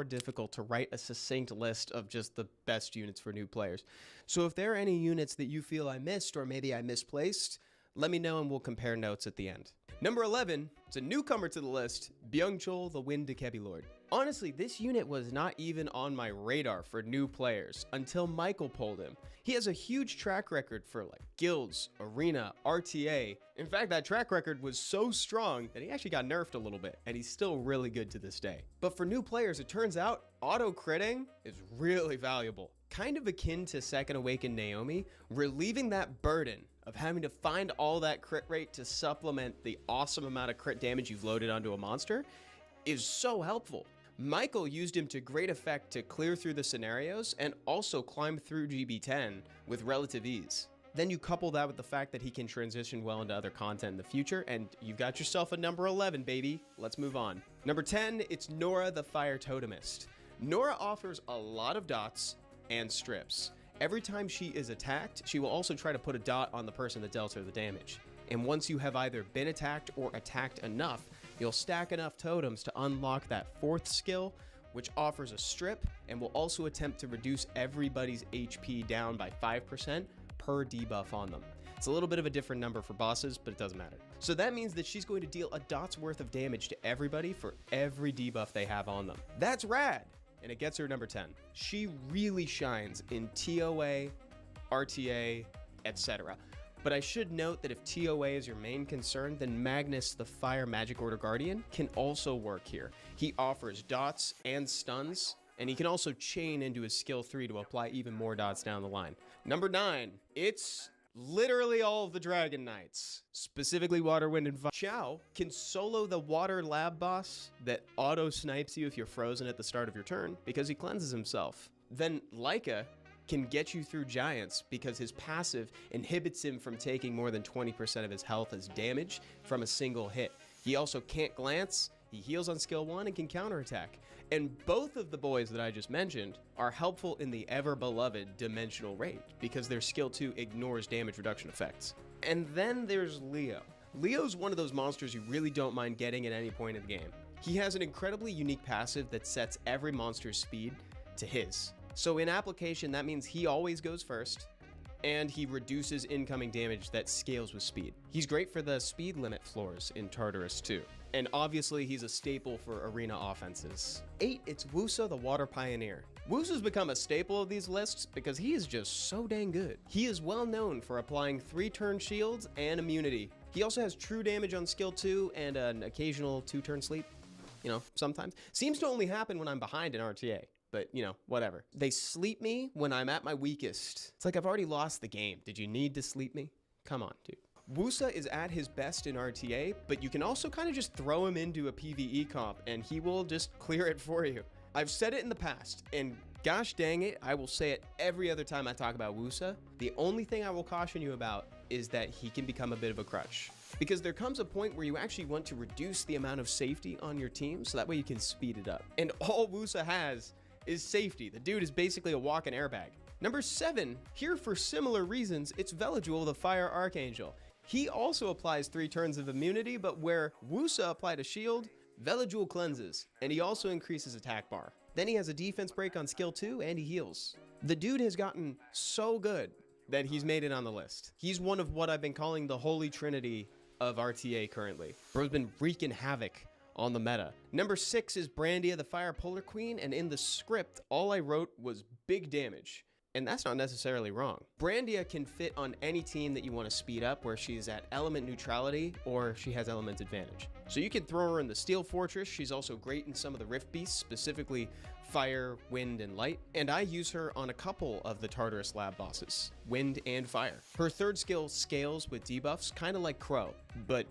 difficult to write a succinct list of just the best units for new players. So if there are any units that you feel I missed or maybe I misplaced, let me know and we'll compare notes at the end. Number 11, it's a newcomer to the list, Byung-chul, the Wind Dekebi Lord. Honestly, this unit was not even on my radar for new players until Michael pulled him. He has a huge track record for like guilds, arena, RTA. In fact, that track record was so strong that he actually got nerfed a little bit, and he's still really good to this day. But for new players, it turns out auto-critting is really valuable. Kind of akin to Second Awakened Naomi, relieving that burden of having to find all that crit rate to supplement the awesome amount of crit damage you've loaded onto a monster is so helpful. Michael used him to great effect to clear through the scenarios and also climb through GB10 with relative ease. Then you couple that with the fact that he can transition well into other content in the future, and you've got yourself a number 11, baby. Let's move on. Number 10, it's Nora the Fire Totemist. Nora offers a lot of dots and strips. Every time she is attacked, she will also try to put a dot on the person that dealt her the damage. And once you have either been attacked or attacked enough, you'll stack enough totems to unlock that 4th skill, which offers a strip and will also attempt to reduce everybody's HP down by 5% per debuff on them. It's a little bit of a different number for bosses, but it doesn't matter. So that means that she's going to deal a dot's worth of damage to everybody for every debuff they have on them. That's rad! And it gets her number 10. She really shines in TOA, RTA, etc. But I should note that if TOA is your main concern, then Magnus, the Fire Magic Order Guardian, can also work here. He offers dots and stuns, and he can also chain into his skill 3 to apply even more dots down the line. Number 9, it's literally all of the Dragon Knights, specifically Water, Wind, and Fire. Xiao can solo the Water Lab boss that auto-snipes you if you're frozen at the start of your turn because he cleanses himself. Then Leica can get you through giants because his passive inhibits him from taking more than 20% of his health as damage from a single hit. He also can't glance, he heals on skill 1 and can counterattack. And both of the boys that I just mentioned are helpful in the ever-beloved Dimensional Raid because their skill 2 ignores damage reduction effects. And then there's Leo. Leo's one of those monsters you really don't mind getting at any point in the game. He has an incredibly unique passive that sets every monster's speed to his. So in application, that means he always goes first, and he reduces incoming damage that scales with speed. He's great for the speed limit floors in Tartarus too. And obviously he's a staple for arena offenses. 8, it's Wusa the Water Pioneer. Wusa's become a staple of these lists because he is just so dang good. He is well known for applying 3-turn shields and immunity. He also has true damage on skill 2 and an occasional 2-turn sleep. You know, sometimes. Seems to only happen when I'm behind in RTA. But, you know, whatever. They sleep me when I'm at my weakest. It's like I've already lost the game. Did you need to sleep me? Come on, dude. Wusa is at his best in RTA, but you can also kind of just throw him into a PvE comp and he will just clear it for you. I've said it in the past, and gosh dang it, I will say it every other time I talk about Wusa. The only thing I will caution you about is that he can become a bit of a crutch. Because there comes a point where you actually want to reduce the amount of safety on your team, so that way you can speed it up. And all Wusa has is safety. The dude is basically a walking airbag. Number 7, here for similar reasons, it's Veladjul the Fire Archangel. He also applies 3 turns of immunity, but where Wusa applied a shield, Veladjul cleanses, and he also increases attack bar. Then he has a defense break on skill 2, and he heals. The dude has gotten so good that he's made it on the list. He's one of what I've been calling the Holy Trinity of RTA currently. Bro's been wreaking havoc on the meta. Number 6 is Brandia the Fire Polar Queen, and in the script, all I wrote was big damage. And that's not necessarily wrong. Brandia can fit on any team that you want to speed up where she's at element neutrality or she has element advantage. So you can throw her in the Steel Fortress. She's also great in some of the Rift Beasts, specifically Fire, Wind, and Light. And I use her on a couple of the Tartarus Lab bosses, Wind and Fire. Her 3rd skill scales with debuffs, kind of like Crow, but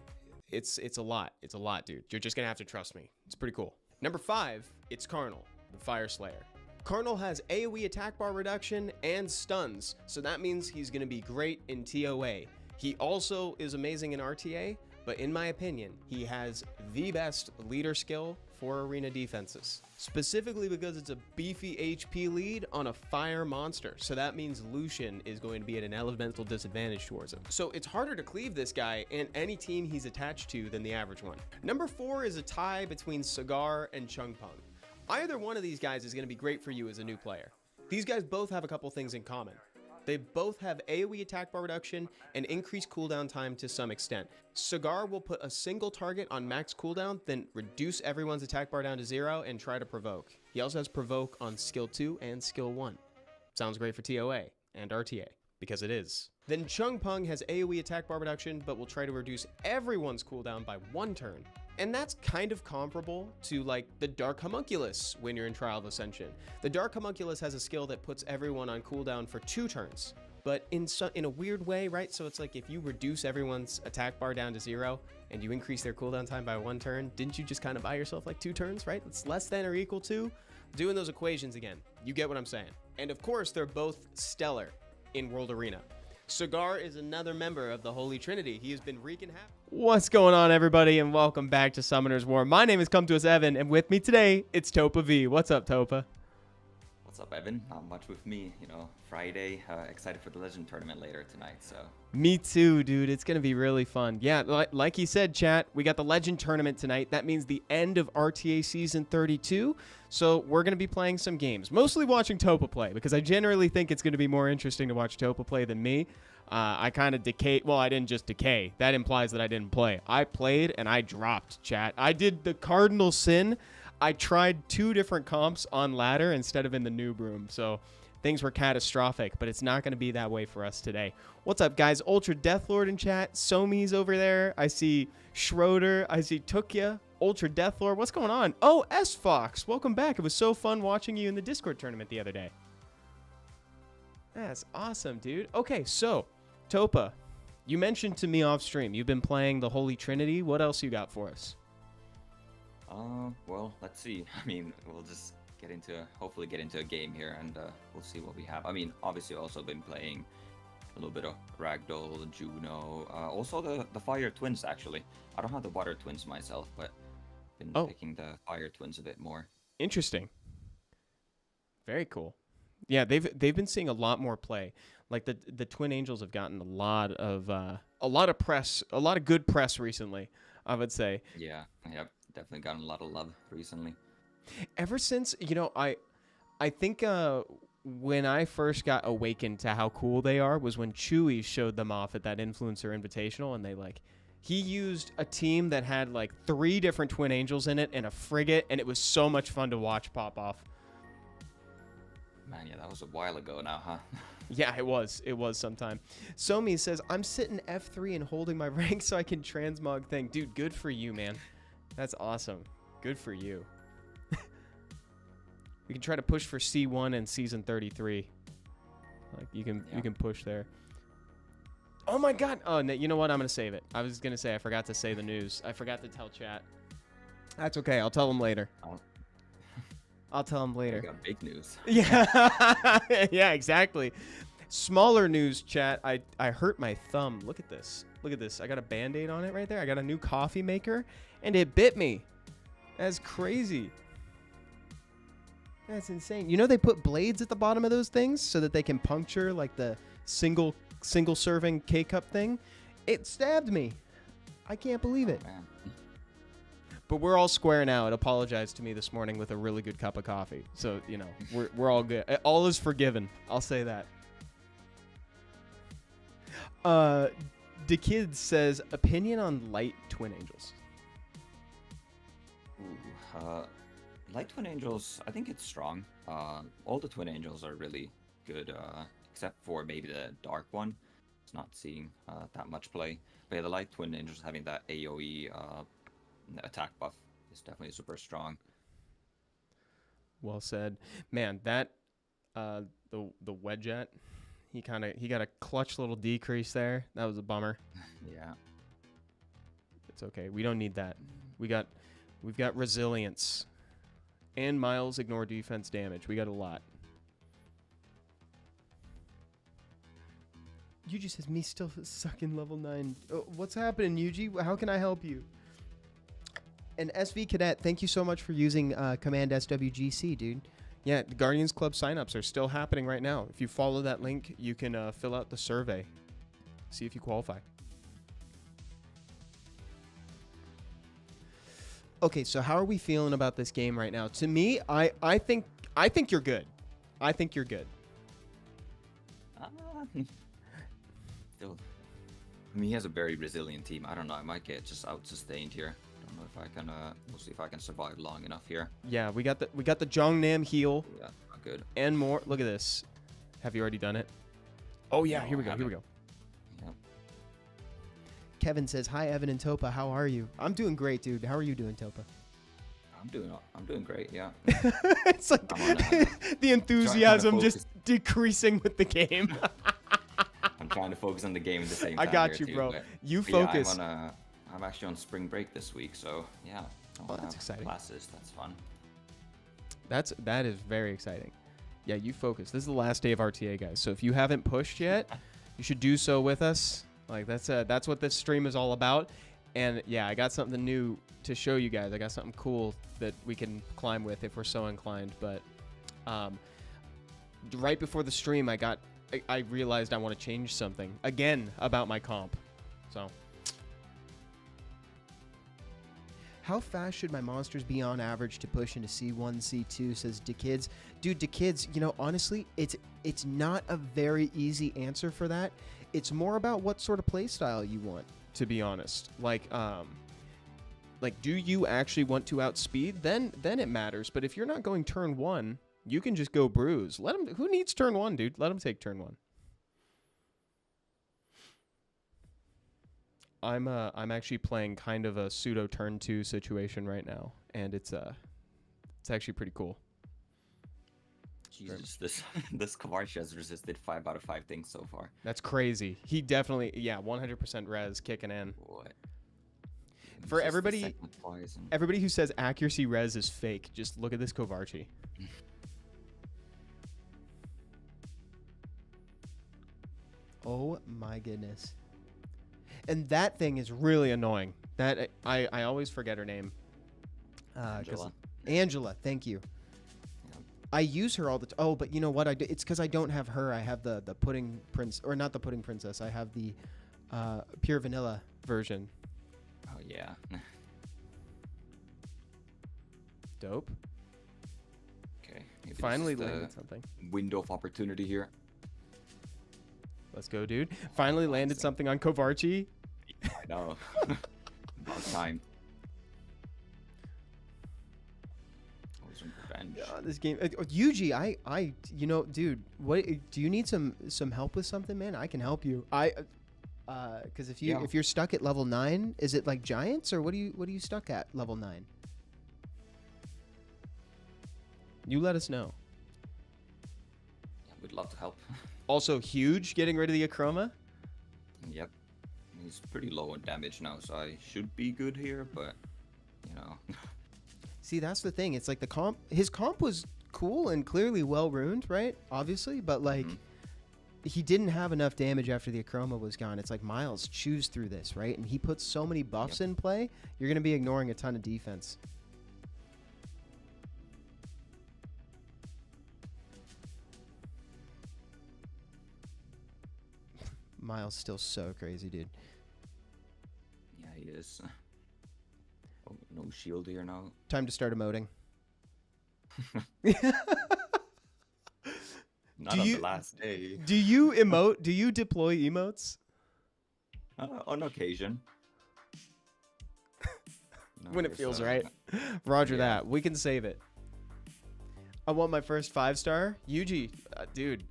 it's a lot. It's a lot, dude. You're just gonna have to trust me. It's pretty cool. Number 5, it's Karnal, the Fire Slayer. Karnal has AoE attack bar reduction and stuns, so that means he's going to be great in TOA. He also is amazing in RTA, but in my opinion, he has the best leader skill for arena defenses. Specifically because it's a beefy HP lead on a fire monster, so that means Lucian is going to be at an elemental disadvantage towards him. So it's harder to cleave this guy in any team he's attached to than the average one. Number 4 is a tie between Sagar and Chungpung. Either one of these guys is going to be great for you as a new player. These guys both have a couple things in common. They both have AoE attack bar reduction and increased cooldown time to some extent. Cigar will put a single target on max cooldown, then reduce everyone's attack bar down to 0 and try to provoke. He also has provoke on skill 2 and skill 1. Sounds great for TOA and RTA, because it is. Then Chung Pung has AoE attack bar reduction, but will try to reduce everyone's cooldown by 1 turn. And that's kind of comparable to like the Dark Homunculus when you're in Trial of Ascension. The Dark Homunculus has a skill that puts everyone on cooldown for 2 turns, but in a weird way, right? So it's like if you reduce everyone's attack bar down to 0 and you increase their cooldown time by 1 turn, didn't you just kind of buy yourself like 2 turns, right? It's less than or equal to. Doing those equations again, you get what I'm saying. And of course, they're both stellar in World Arena. Cigar is another member of the Holy Trinity. He has been wreaking havoc. What's going on, everybody, and welcome back to Summoner's War. My name is Come To Us Evan, and with me today, it's TopaV. What's up, Topa? What's up, Evan? Not much with me, you know, Friday. Excited for the Legend Tournament later tonight, so. Me too, dude. It's going to be really fun. Yeah, like he said, chat, we got the Legend Tournament tonight. That means the end of RTA Season 32. So we're going to be playing some games. Mostly watching Topa play, because I generally think it's going to be more interesting to watch Topa play than me. I kind of decay. Well, I didn't just decay. That implies that I didn't play. I played and I dropped, chat. I did the cardinal sin. I tried 2 different comps on ladder instead of in the noob room. So things were catastrophic, but it's not going to be that way for us today. What's up, guys? Ultra Deathlord in chat. Somi's over there. I see Schroeder. I see Tukya. Ultra Deathlord. What's going on? Oh, S-Fox. Welcome back. It was so fun watching you in the Discord tournament the other day. That's awesome, dude. Okay, so Topa, you mentioned to me off stream you've been playing the Holy Trinity. What else you got for us? Well, let's see. I mean, we'll just hopefully get into a game here, and we'll see what we have. I mean, obviously also been playing a little bit of Ragdoll, Juno, also the Fire Twins, actually. I don't have the Water Twins myself, but been picking the Fire Twins a bit more. Interesting. Very cool. Yeah, they've been seeing a lot more play. Like the Twin Angels have gotten a lot of press, a lot of good press recently, I would say. Yeah, yep, definitely gotten a lot of love recently. Ever since, you know, I think when I first got awakened to how cool they are was when Chewy showed them off at that Influencer Invitational, and he used a team that had like 3 different Twin Angels in it and a frigate, and it was so much fun to watch pop off. Man, yeah, that was a while ago now, huh? Yeah, it was sometime. Somi says, I'm sitting F3 and holding my rank so I can transmog thing. Dude, good for you, man. That's awesome. Good for you. We can try to push for C1 in Season 33. Like, you can push there. Oh, my God. Oh, no, you know what? I'm going to save it. I was going to say I forgot to say the news. I forgot to tell chat. That's okay. I'll tell them later. I'll tell them later. We got big news. Yeah, yeah, exactly. Smaller news, chat. I hurt my thumb. Look at this. Look at this. I got a Band-Aid on it right there. I got a new coffee maker, and it bit me. That's crazy. That's insane. You know they put blades at the bottom of those things so that they can puncture like the single serving K-cup thing. It stabbed me. I can't believe it. Man. But we're all square now. It apologized to me this morning with a really good cup of coffee. So, you know, we're all good. All is forgiven. I'll say that. The Kid says, opinion on Light Twin Angels. Ooh, Light Twin Angels, I think it's strong. All the Twin Angels are really good, except for maybe the Dark one. It's not seeing that much play. But yeah, the Light Twin Angels having that AoE attack buff is definitely super strong. Well said, man. That the Wedjet, he got a clutch little decrease there. That was a bummer. Yeah, it's okay. We don't need that. We've got resilience, and Miles ignore defense damage. We got a lot. Yuji says me still sucking level 9. Oh, what's happening, Yuji? How can I help you? And SV Cadet, thank you so much for using Command SWGC, dude. Yeah, the Guardians Club signups are still happening right now. If you follow that link, you can fill out the survey. See if you qualify. Okay, so how are we feeling about this game right now? To me, I think you're good. I think you're good. Still, I mean, he has a very resilient team. I don't know. I might get just out-sustained here. Don't know if I can. We'll see if I can survive long enough here. Yeah, we got the Jongnam heal. Yeah, not good. And more. Look at this. Have you already done it? Oh yeah, here we go. Here we go. Yep. Kevin says, "Hi, Evan and Topa. How are you?" I'm doing great, dude. How are you doing, Topa? I'm doing great. Yeah. It's like the enthusiasm just decreasing with the game. I'm trying to focus on the game at the same time. I got you, too, bro. But, You focus. Yeah, I'm actually on spring break this week, so yeah. Oh, that's exciting. Classes. That's fun. That is very exciting. Yeah, you focus. This is the last day of RTA, guys. So if you haven't pushed yet, you should do so with us. Like that's what this stream is all about. And yeah, I got something new to show you guys. I got something cool that we can climb with if we're so inclined. But right before the stream, I realized I want to change something again about my comp. So how fast should my monsters be on average to push into C1, C2, says DeKids. Dude, DeKids, you know, honestly, it's not a very easy answer for that. It's more about what sort of play style you want, to be honest. Like, do you actually want to outspeed? Then it matters. But if you're not going turn 1, you can just go bruise. Let them. Who needs turn 1, dude? Let them take turn 1. I'm actually playing kind of a pseudo turn 2 situation right now, and it's actually pretty cool. Jesus, this Kavarsh has resisted 5 out of 5 things so far. That's crazy. He definitely, 100% res kicking in. What? For everybody who says accuracy res is fake, just look at this Kovarchi. Oh my goodness. And that thing is really annoying. That I always forget her name. Angela, thank you. Yeah. I use her all the time. Oh, but you know what? It's because I don't have her. I have the pudding prince, or not the pudding princess. I have the pure vanilla version. Oh yeah. Dope. Okay. Finally landed something. Window of opportunity here. Let's go, dude. Finally landed something on Kovarchi. I know. About time. This game, Yuji, you know, dude, what do you need some help with something, man? I can help you. Because if you're stuck at level 9, is it like giants or what are you stuck at level 9? You let us know. Yeah, we'd love to help. Also, huge getting rid of the Akroma. Yep. He's pretty low on damage now, so I should be good here, but, you know. See, that's the thing. It's like his comp was cool and clearly well ruined, right? Obviously, but like, he didn't have enough damage after the Akroma was gone. It's like Miles chews through this, right? And he puts so many buffs in play, you're going to be ignoring a ton of defense. Miles still so crazy, dude. Yeah, he is. Oh, no shield here now. Time to start emoting. Not on the last day. Do you emote? Do you deploy emotes? On occasion. No, when it feels right. Roger that. We can save it. I want my first 5-star. Yuji, dude.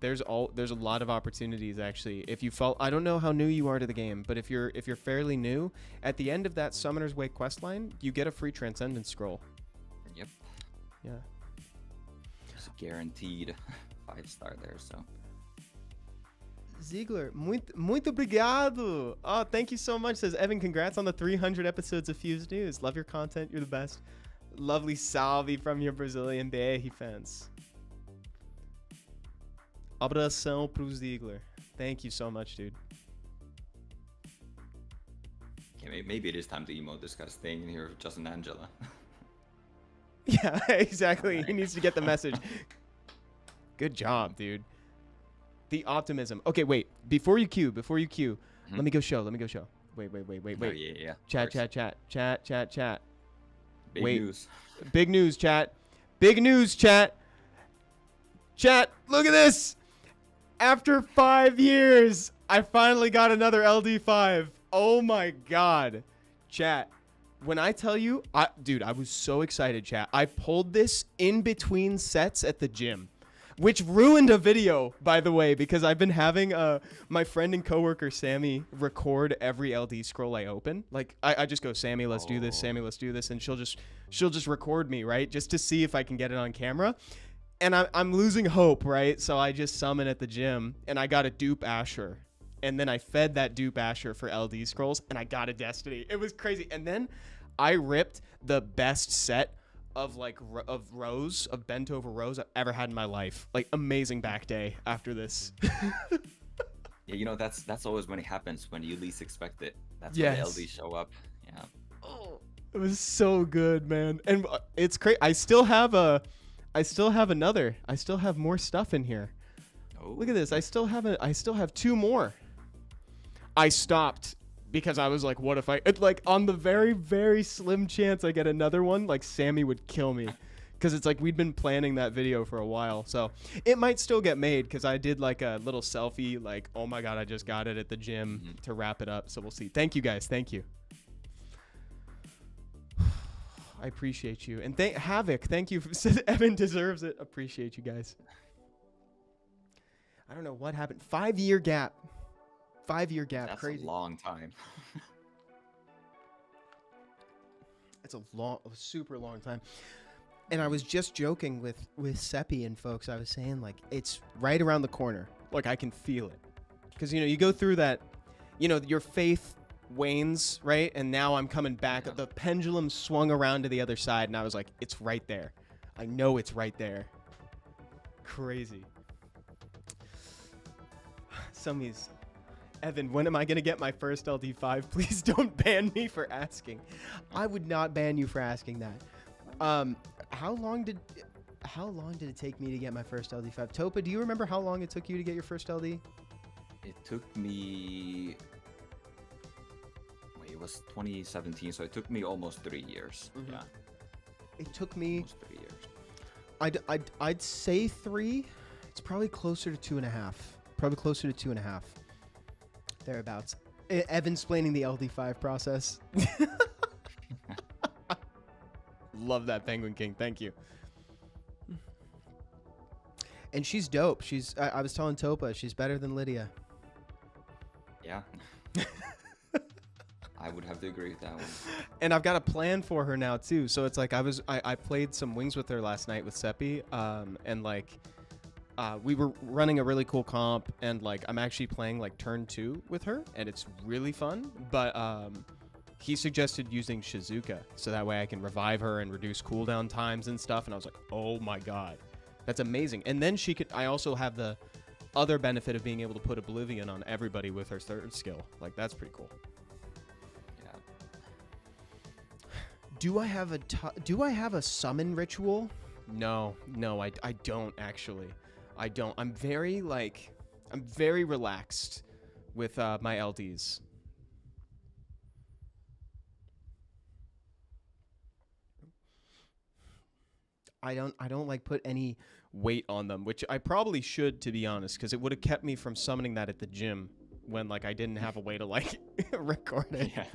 There's a lot of opportunities actually. If you fall, I don't know how new you are to the game, but if you're fairly new, at the end of that Summoner's Way questline, you get a free Transcendence scroll. Yep. Yeah. It's a guaranteed 5-star there, so. Ziegler, muito obrigado. Oh, thank you so much. Says Evan, congrats on the 300 episodes of Fuse News. Love your content. You're the best. Lovely salve from your Brazilian BR fans. Abração pro Ziegler. Thank you so much, dude. Okay, maybe it is time to emote this guy staying in here with Justin Angela. Yeah, exactly. He needs to get the message. Good job, dude. The optimism. Okay, wait. Before you queue, let me go show. Oh, yeah. Chat. Big Wait. news. Big news, chat. Big news, chat. Chat, look at this. After 5 years, I finally got another LD5. Oh my God. Chat, when I tell you, dude, I was so excited, chat. I pulled this in between sets at the gym, which ruined a video, by the way, because I've been having my friend and coworker Sammy record every LD scroll I open. Like I just go, Sammy, let's do this. Sammy, let's do this, and she'll just record me, right, just to see if I can get it on camera. And I'm losing hope, right? So I just summon at the gym, and I got a dupe Asher, and then I fed that dupe Asher for LD scrolls, and I got a Destiny. It was crazy, and then I ripped the best set of rows of bent over rows I've ever had in my life. Like amazing back day after this. Yeah, you know, that's always when it happens, when you least expect it. That's Yes. when the LD show up. Yeah. Oh, it was so good, man. And it's crazy. I still have another. I still have more stuff in here. Oh. Look at this. I still have 2 more. I stopped because I was like, what if on the very, very slim chance I get another one, like Sammy would kill me. Because it's like we'd been planning that video for a while. So it might still get made because I did like a little selfie, like, oh my God, I just got it at the gym to wrap it up. So we'll see. Thank you guys. Thank you. I appreciate you. And Havoc, thank you. Evan deserves it. Appreciate you guys. I don't know what happened. 5-year gap. 5-year gap. That's crazy. a long time. It's a super long time. And I was just joking with Seppi and folks. I was saying, like, it's right around the corner. Like, I can feel it. Because, you go through that, your faith wanes, right? And now I'm coming back. Yeah. The pendulum swung around to the other side, and I was like, it's right there. I know it's right there. Crazy. Somebody's... Evan, when am I going to get my first LD5? Please don't ban me for asking. I would not ban you for asking that. How long did it take me to get my first LD5? Topa, do you remember how long it took you to get your first LD? It took me... Wait, it was 2017, so it took me almost 3 years. Mhm. Yeah. It took me... Almost 3 years. I'd say 3. It's probably closer to 2.5. Probably closer to 2.5. Thereabouts. Evan's explaining the LD5 process. Love that, Penguin King. Thank you. And she's dope. I was telling Topa, she's better than Lydia. Yeah. I would have to agree with that one. And I've got a plan for her now too. So it's like I played some wings with her last night with Seppi, and like we were running a really cool comp, and like I'm actually playing like turn 2 with her, and it's really fun. But he suggested using Shizuka, so that way I can revive her and reduce cooldown times and stuff. And I was like, oh my God, that's amazing. And then I also have the other benefit of being able to put Oblivion on everybody with her 3rd skill. Like, that's pretty cool. Do I have a summon ritual? No, I don't actually. I don't. I'm very relaxed with my LDs. I don't like put any weight on them, which I probably should, to be honest, because it would have kept me from summoning that at the gym when like I didn't have a way to like record it. Yeah.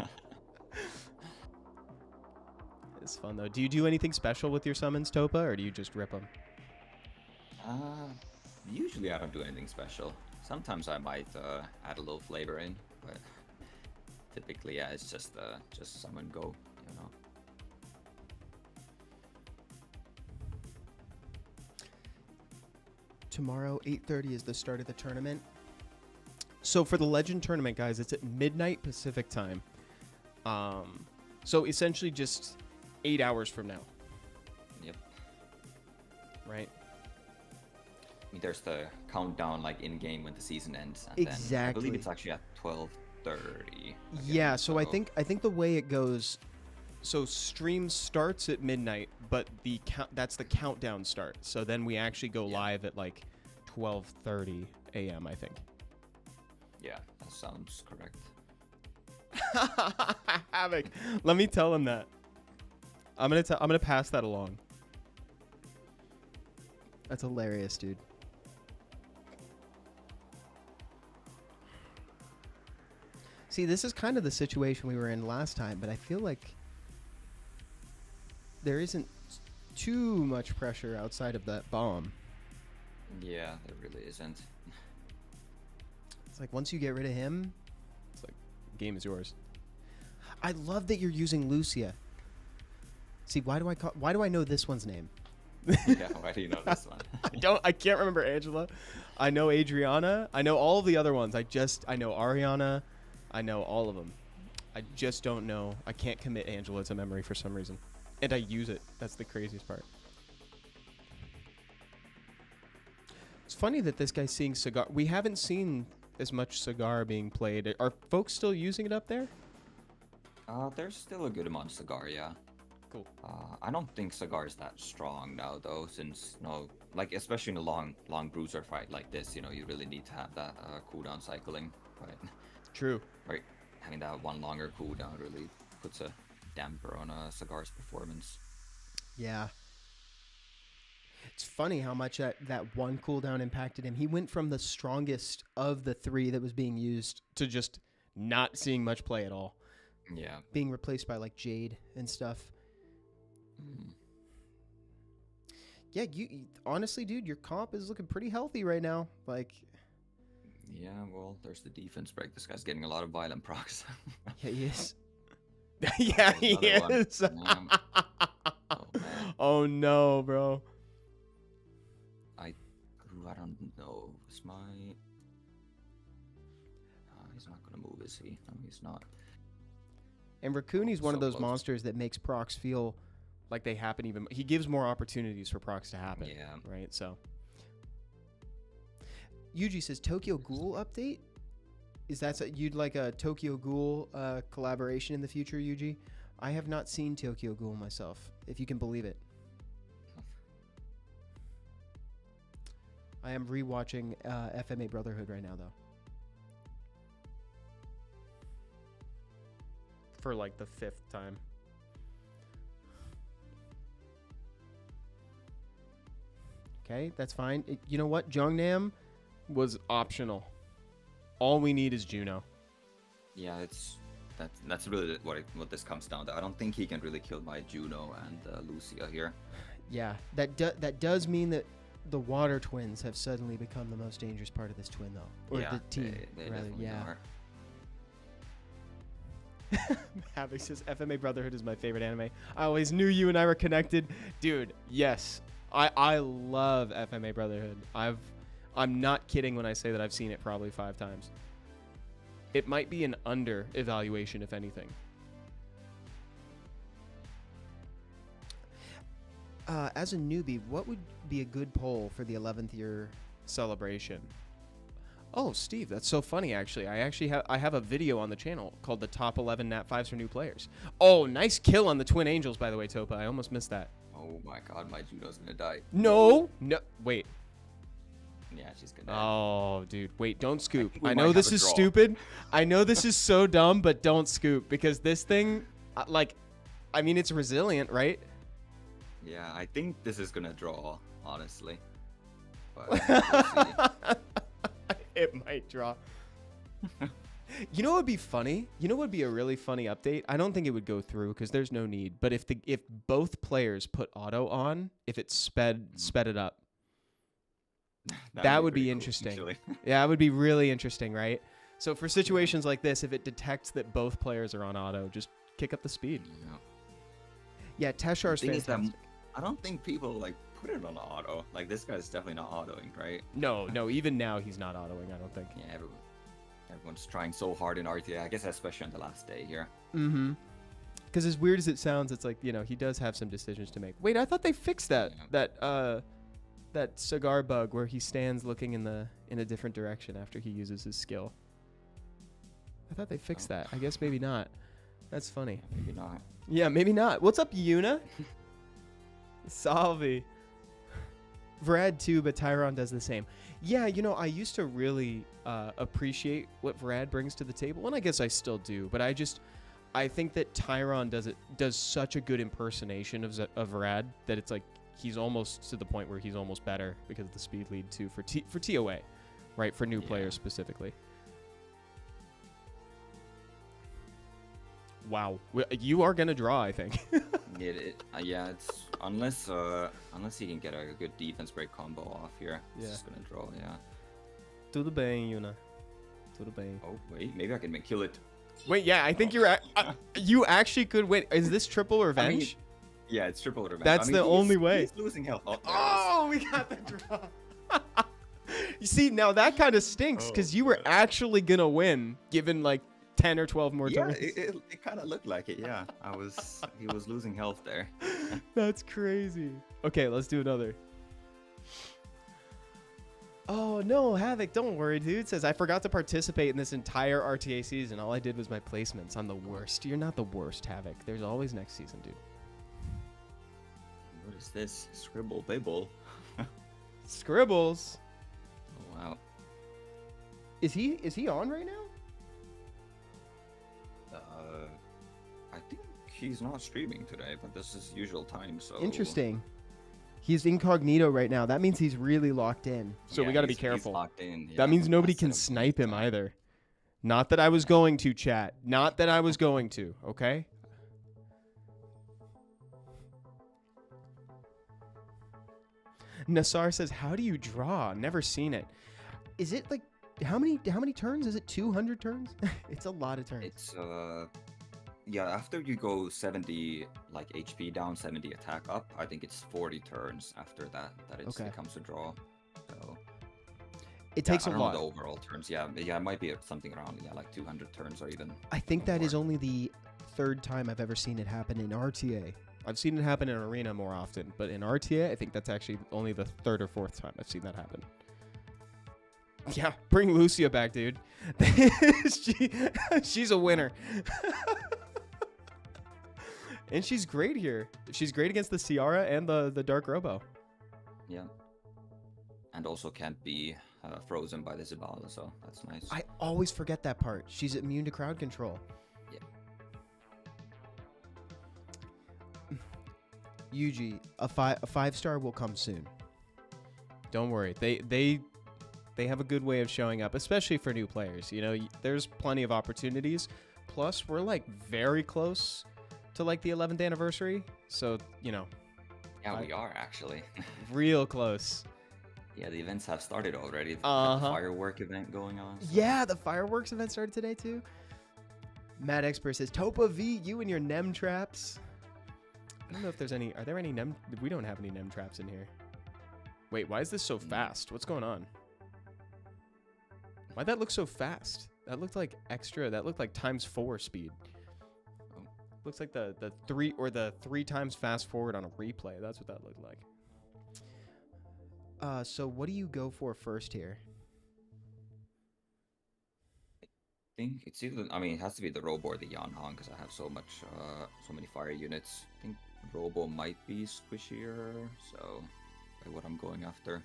It's fun though. Do you do anything special with your summons, Topa, or do you just rip them? Usually I don't do anything special. Sometimes I might add a little flavor in, but typically, yeah, it's just summon go, you know. Tomorrow, 8:30 is the start of the tournament. So for the Legend tournament, guys, it's at midnight Pacific time. So essentially just 8 hours from now. Yep. Right? I mean, there's the countdown like in game when the season ends, and then I Exactly. believe it's actually at 12:30. Yeah, so I think the way it goes, so stream starts at midnight, but that's the countdown start. So then we actually go live at like 12:30 a.m. I think. Yeah, that sounds correct. Havoc. Let me tell him that. I'm gonna pass that along. That's hilarious, dude. See, this is kind of the situation we were in last time, but I feel like there isn't too much pressure outside of that bomb. Yeah, there really isn't. It's like once you get rid of him, it's like game is yours. I love that you're using Lucia. See, why do I know this one's name? Yeah, why do you know this one? I can't remember Angela. I know Adriana. I know all of the other ones. I know Ariana. I know all of them. I just don't know. I can't commit Angela to memory for some reason. And I use it. That's the craziest part. It's funny that this guy's seeing Cigar. We haven't seen as much Cigar being played. Are folks still using it up there? There's still a good amount of Cigar, yeah. Cool. I don't think Cigar is that strong now, though, since, like, especially in a long bruiser fight like this, you really need to have that cooldown cycling, right? True. Right. Having that one longer cooldown really puts a damper on Cigar's performance. Yeah. It's funny how much that one cooldown impacted him. He went from the strongest of the three that was being used to just not seeing much play at all. Yeah. Being replaced by, like, Jade and stuff. Yeah, you honestly, dude, your comp is looking pretty healthy right now. Like, yeah, well, there's the defense break. This guy's getting a lot of violent procs. yeah, he is. Yeah, he is. Oh no, bro. I don't know. Is my? He's not gonna move, is he? No, he's not. And Raccooni's one of those close. monsters that makes procs feel like they happen even. He gives more opportunities for procs to happen. Yeah. Right. So. Yuji says Tokyo Ghoul update. Is that you'd like a Tokyo Ghoul collaboration in the future, Yuji? I have not seen Tokyo Ghoul myself, if you can believe it. I am rewatching FMA Brotherhood right now, though. For like the 5th time. Okay, that's fine. You know what? Jongnam was optional. All we need is Juno. Yeah, that's really what this comes down to. I don't think he can really kill my Juno and Lucia here. Yeah, that does mean that the Water Twins have suddenly become the most dangerous part of this twin, though, or yeah, the team. They rather. Yeah. Are. Havoc says FMA Brotherhood is my favorite anime. I always knew you and I were connected, dude. Yes, I love FMA Brotherhood. I'm not kidding when I say that I've seen it probably 5 times. It might be an under evaluation, if anything. As a newbie, what would be a good poll for the 11th year celebration? Oh, Steve, that's so funny, actually. I have a video on the channel called the Top 11 Nat 5s for New Players. Oh, nice kill on the Twin Angels, by the way, Topa. I almost missed that. Oh my god, my Juno's gonna die. No, wait. Yeah, she's gonna die. Oh, dude, wait, don't scoop. I know this is stupid. I know this is so dumb, but don't scoop, because this thing, I mean, it's resilient, right? Yeah, I think this is gonna draw, honestly. But we'll see. It might draw. You know what would be funny? You know what would be a really funny update? I don't think it would go through because there's no need. But if both players put auto on, if it sped it up, that would be interesting. Cool, yeah, it would be really interesting, right? So for situations like this, if it detects that both players are on auto, just kick up the speed. Yeah, Teshar's fantastic. I don't think people put it on auto. This guy's definitely not autoing, right? No, even now he's not autoing, I don't think. Yeah, everyone's trying so hard in RTA, I guess especially on the last day here. Mm-hmm. Because as weird as it sounds, it's like, he does have some decisions to make. Wait, I thought they fixed that cigar bug where he stands looking in a different direction after he uses his skill. I thought they fixed that. I guess maybe not. That's funny. Maybe not. Yeah, maybe not. What's up, Yuna? Salvi. Vrad too, but Tyron does the same. Yeah, you know, I used to really appreciate what Vrad brings to the table, and I guess I still do. But I think that Tyron does such a good impersonation of Vrad that it's like he's almost to the point where he's almost better because of the speed lead too for TOA, right? For new players specifically. Wow, you are gonna draw, I think. Yeah, it's unless he can get a good defense break combo off here, he's just gonna draw. Yeah. Tudo bem, Yuna. Tudo bem. Oh wait, maybe I can kill it. Wait, yeah, I think you actually could win. Is this triple revenge? I mean, yeah, it's triple revenge. That's the only way. He's losing health. Oh, we got the draw. You see, now that kind of stinks because you were actually gonna win, given like 10 or 12 more turns. It kind of looked like it. Yeah, he was losing health there. That's crazy. Okay, let's do another. Oh no, Havoc, don't worry, dude. Says I forgot to participate in this entire RTA season. All I did was my placements. I'm the worst. You're not the worst, Havoc. There's always next season, dude. What is this? Scribble Babble. Scribbles. Oh, wow. Is he on right now? I think he's not streaming today, but this is usual time, so... Interesting. He's incognito right now. That means he's really locked in. So we got to be careful. He's locked in. Yeah, that means nobody can snipe him either. Not that I was going to, chat. Not that I was going to, okay? Nassar says, how do you draw? Never seen it. Is it like, how many turns? Is it 200 turns? It's a lot of turns. It's, yeah, after you go 70 like HP down, 70 attack up, I think it's 40 turns after that it becomes a draw. So it takes a lot. The overall turns, yeah, it might be something around like 200 turns or even. I think that is only the third time I've ever seen it happen in RTA. I've seen it happen in Arena more often, but in RTA, I think that's actually only the third or fourth time I've seen that happen. Yeah, bring Lucia back, dude. She's a winner. And she's great here. She's great against the Ciara and the Dark Robo. Yeah. And also can't be frozen by the Zabala, so that's nice. I always forget that part. She's immune to crowd control. Yeah. Yuji, a 5-star will come soon. Don't worry. They have a good way of showing up, especially for new players. You know, there's plenty of opportunities. Plus, we're like very close to like the 11th anniversary. So, you know. Yeah, we are actually. Real close. Yeah, the events have started already. The firework event going on. So. Yeah, the fireworks event started today too. Mad Expert says, TopaV, you and your Nem traps. I don't know if there's any. Are there any Nem? We don't have any Nem traps in here. Wait, why is this so fast? What's going on? Why'd that look so fast? That looked like extra. That looked like ×4 speed. Looks like the 3 times fast forward on a replay. That's what that looked like. So what do you go for first here? I think it's either. I mean, it has to be the Robo or the Yanhong because I have so many fire units. I think Robo might be squishier, so that's what I'm going after.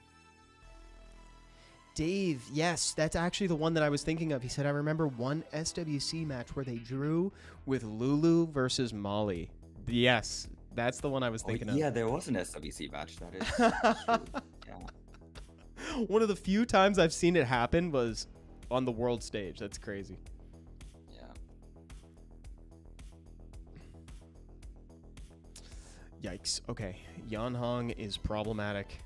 Dave, yes, that's actually the one that I was thinking of. He said, I remember one SWC match where they drew with Lulu versus Molly. Yes, that's the one I was thinking of. Yeah, there was an SWC match. That is true. Yeah. One of the few times I've seen it happen was on the world stage. That's crazy. Yeah. Yikes. Okay. Yanhong is problematic.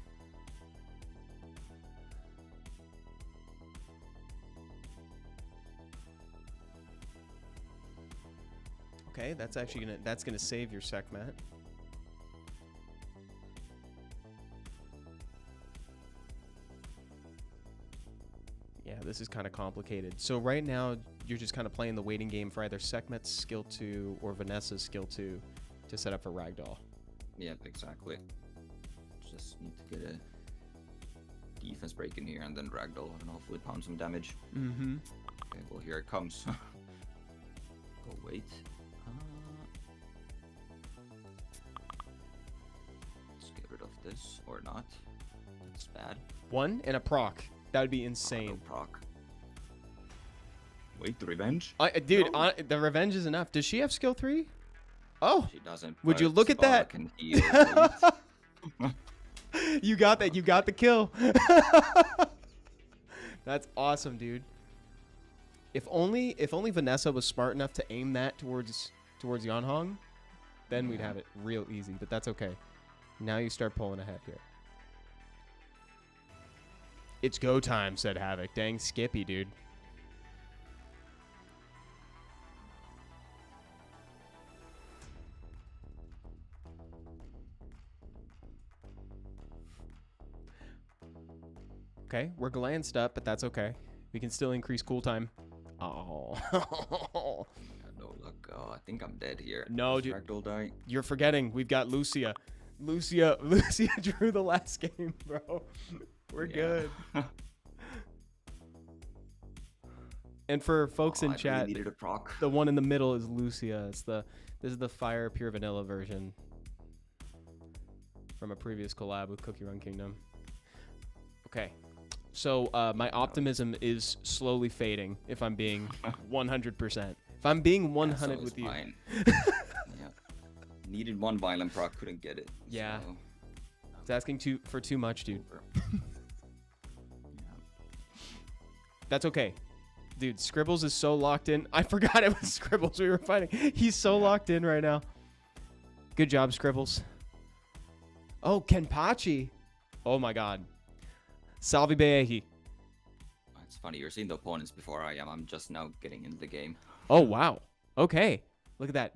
Okay, that's actually gonna save your Sekhmet. Yeah, this is kind of complicated. So right now you're just kind of playing the waiting game for either Sekhmet's skill 2 or Vanessa's skill 2 to set up for Ragdoll. Yeah, exactly. Just need to get a defense break in here and then Ragdoll and hopefully pound some damage. Mm-hmm. Okay, well here it comes. Oh wait. Let's get rid of this or not. That's bad. 1 and a proc. That would be insane. No proc. Wait, the revenge? Dude, No. the revenge is enough. Does she have skill 3? Oh, She doesn't. would you but look at Scarlet that? Can heal, wait. You got that. You got the kill. That's awesome, dude. If only Vanessa was smart enough to aim that towards Yanhong, then we'd have it real easy. But that's okay. Now you start pulling ahead here. It's go time, said Havoc. Dang Skippy, dude. Okay, we're glanced up, but that's okay. We can still increase cool time. Oh. No luck. Oh, I think I'm dead here. No, Does dude. Ragdoll die? You're forgetting. We've got Lucia. Lucia drew the last game, bro. We're good. And for folks in I chat, really needed a proc. the one in the middle is Lucia. This is the Fire Pure Vanilla version from a previous collab with Cookie Run Kingdom. Okay. So my optimism is slowly fading, if I'm being 100%. If I'm being 100 with you. Fine. Yeah. Needed one violent proc, couldn't get it. Yeah. So. It's asking for too much, dude. Yeah. That's okay. Dude, Scribbles is so locked in. I forgot it was Scribbles we were fighting. He's so locked in right now. Good job, Scribbles. Oh, Kenpachi. Oh, my God. Salvi Beehi. It's funny, you're seeing the opponents before I am. I'm just now getting into the game. Oh, wow. Okay. Look at that.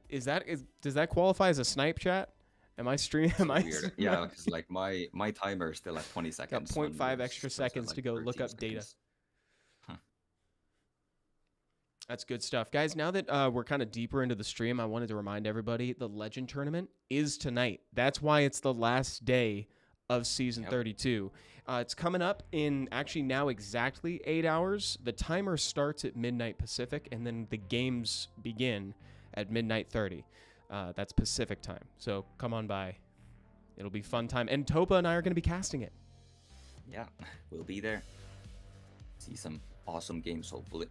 Does that qualify as a snipe chat? Am I streaming? Am I? Weird. Yeah, because like my timer is still at 20 seconds. Got 0.5 yours extra starts at, seconds to go 13 look up seconds. data. That's good stuff. Guys, now that we're kind of deeper into the stream, I wanted to remind everybody the Legend Tournament is tonight. That's why it's the last day of Season 32. It's coming up in actually now exactly 8 hours. The timer starts at midnight Pacific, and then the games begin at midnight 30. That's Pacific time. So come on by. It'll be fun time. And Topa and I are going to be casting it. Yeah, we'll be there. See some awesome games, hopefully.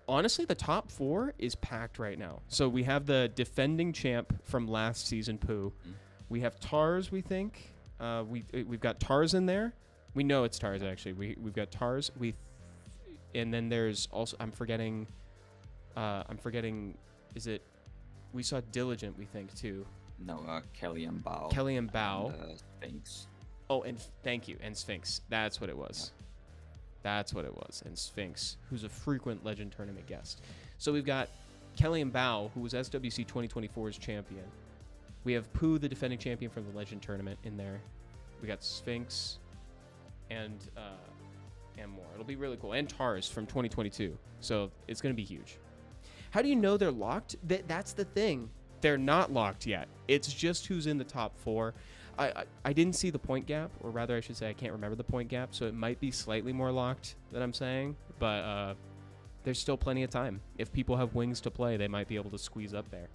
Honestly, the top 4 is packed right now. So we have the defending champ from last season, Pooh. We have Tars, we think. We've got Tars in there. We know it's Tars, actually. We've got Tars. And then there's also, I'm forgetting, is it, we saw Diligent, we think, too. No, Kelly and Bao. Kelly and Bao. And, Sphinx. Oh, and thank you, and Sphinx. That's what it was. That's what it was. And Sphinx, who's a frequent Legend Tournament guest. So we've got Kelly and Bao, who was SWC 2024's champion. We have Pooh, the defending champion from the Legend Tournament, in there. We got Sphinx and more. It'll be really cool. And Tars from 2022. So it's going to be huge. How do you know they're locked? That's the thing. They're not locked yet. It's just who's in the top 4. I didn't see the point gap, or rather I should say I can't remember the point gap, so it might be slightly more locked than I'm saying, but there's still plenty of time. If people have wings to play, they might be able to squeeze up there.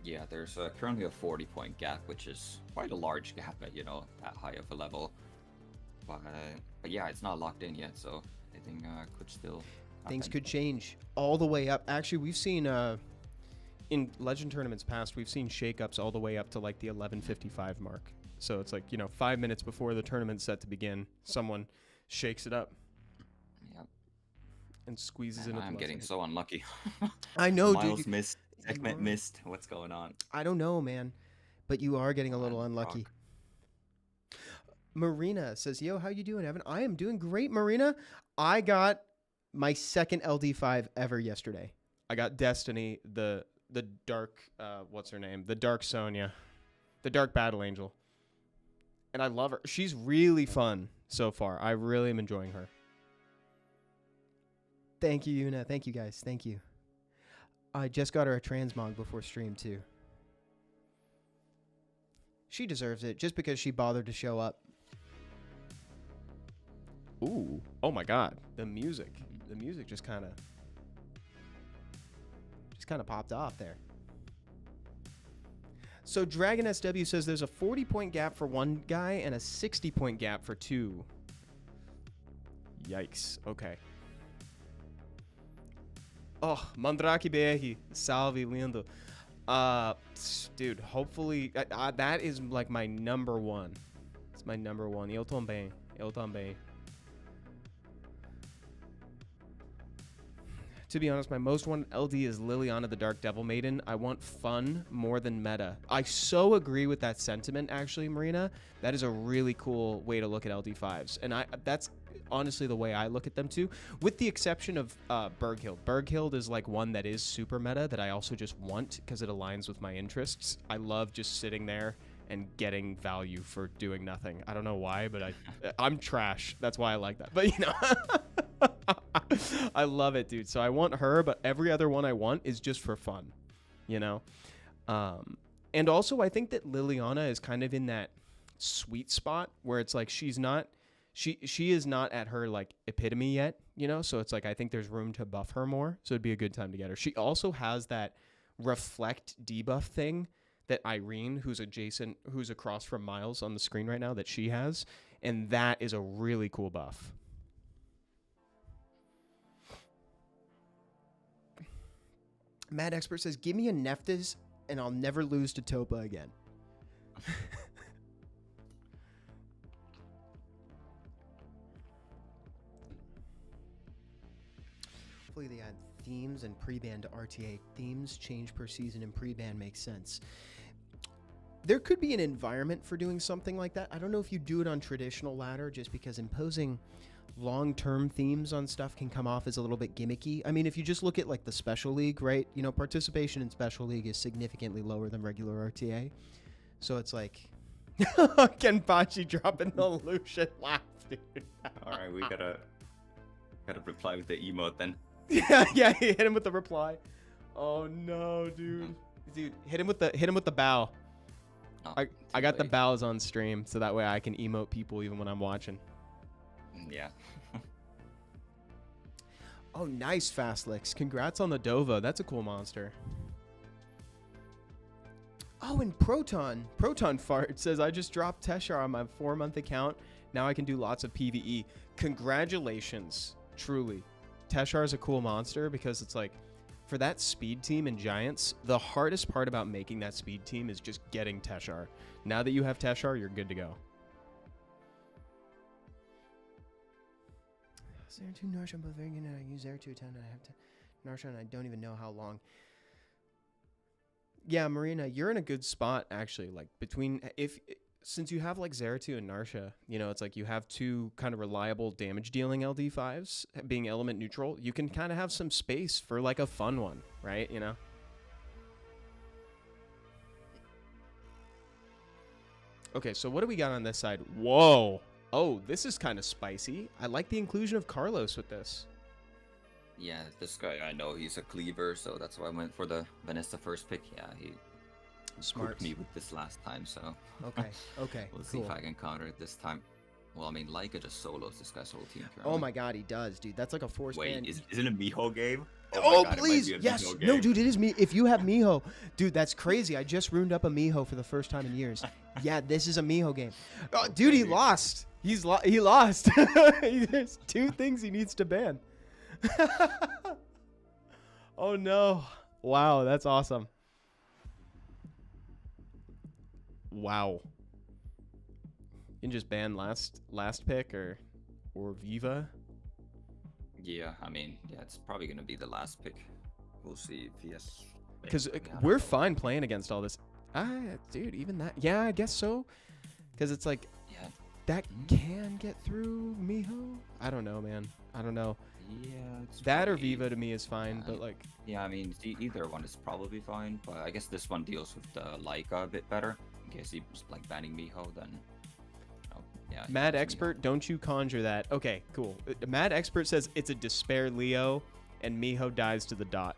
Yeah, there's currently a 40-point gap, which is quite a large gap at, that high of a level. But yeah, it's not locked in yet, so I think could still happen. Things could change all the way up. Actually, we've seen... in Legend tournaments past, we've seen shakeups all the way up to like the 11:55 mark. So it's like, 5 minutes before the tournament's set to begin, someone shakes it up. Yep. And squeezes Man, into the I'm getting last so unlucky. I know, Miles dude. missed. Segment missed. What's going on? I don't know, man. But you are getting a little unlucky. Marina says, yo, how you doing, Evan? I am doing great, Marina. I got my second LD5 ever yesterday. I got Destiny, the dark, what's her name? The Dark Sonya. The Dark Battle Angel. And I love her. She's really fun so far. I really am enjoying her. Thank you, Yuna. Thank you, guys. Thank you. I just got her a transmog before stream, too. She deserves it just because she bothered to show up. Ooh. Oh, my God. The music. The music just kind of popped off there. So Dragon SW says there's a 40-point gap for one guy and a 60-point gap for two. Yikes. Okay. Oh, Mandrake Behi. Salve, lindo. Dude, hopefully... that is like my number one. It's my number one. Eu também. Eu também. To be honest, my most wanted LD is Liliana the Dark Devil Maiden. I want fun more than meta. I so agree with that sentiment, actually, Marina. That is a really cool way to look at LD5s. And that's honestly the way I look at them too, with the exception of Berghild. Berghild is like one that is super meta that I also just want because it aligns with my interests. I love just sitting there and getting value for doing nothing. I don't know why, but I'm trash. That's why I like that. But, you know... I love it, dude. So I want her, but every other one I want is just for fun, you know? And also I think that Liliana is kind of in that sweet spot where it's like she is not at her like epitome yet, you know? So it's like I think there's room to buff her more. So it'd be a good time to get her. She also has that reflect debuff thing that Irene, who's across from Miles on the screen right now, that she has, and that is a really cool buff. Mad Expert says, give me a Nephthys and I'll never lose to Topa again. Hopefully they add themes and pre-ban to RTA. Themes change per season and pre-ban makes sense. There could be an environment for doing something like that. I don't know if you do it on traditional ladder just because imposing long-term themes on stuff can come off as a little bit gimmicky. I mean, if you just look at like the Special League, right? You know, participation in Special League is significantly lower than regular RTA. So it's like Kenpachi dropping the Lucian laugh, dude. All right, we gotta reply with the emote then. yeah, hit him with the reply. Oh no, dude. Dude, hit him with the bow. Oh, I got the bows on stream so that way I can emote people even when I'm watching. Yeah. Oh, nice, Fastlicks. Congrats on the Dova. That's a cool monster. Oh, and Proton Fart says, I just dropped Teshar on my 4-month account. Now I can do lots of PvE. Congratulations. Truly. Teshar is a cool monster because it's like, for that speed team in Giants, the hardest part about making that speed team is just getting Teshar. Now that you have Teshar, you're good to go. ZR2 Narsha, but very good. I use ZR2 a ton, and I have to Narsha, and I don't even know how long. Yeah, Marina, you're in a good spot actually. Like since you have like ZR2 and Narsha, you know, it's like you have two kind of reliable damage dealing LD5s being element neutral. You can kind of have some space for like a fun one, right? You know. Okay, so what do we got on this side? Whoa. Oh, this is kind of spicy. I like the inclusion of Carlos with this. Yeah, this guy, I know he's a cleaver, so that's why I went for the Vanessa first pick. Yeah, he smart me with this last time, so... Okay, We'll see if I can counter it this time. Well, I mean, Laika just solos this guy's whole team currently. Oh my god, he does, dude. That's like a force ban. Wait, isn't it a Miho game? Oh god, please! Yes! No, dude, it is me. If you have Miho, dude, that's crazy. I just ruined up a Miho for the first time in years. Yeah, this is a Miho game. Oh, dude, he lost. He lost. There's 2 things he needs to ban. Oh no. Wow, that's awesome. Wow. You can just ban last pick or Viva. Yeah, I mean, yeah, it's probably gonna be the last pick. We'll see if he has. Because we're fine playing against all this. Dude, even that. Yeah, I guess so. Because it's like, yeah, that can get through Miho. I don't know, man. I don't know. Yeah, that or Viva to me is fine, but like. Yeah, I mean, either one is probably fine, but I guess this one deals with the Laika a bit better. In case he's like banning Miho, then. Yeah, Mad Expert, Miho. Don't you conjure that. Okay, cool. Mad Expert says it's a Despair Leo, and Miho dies to the dot.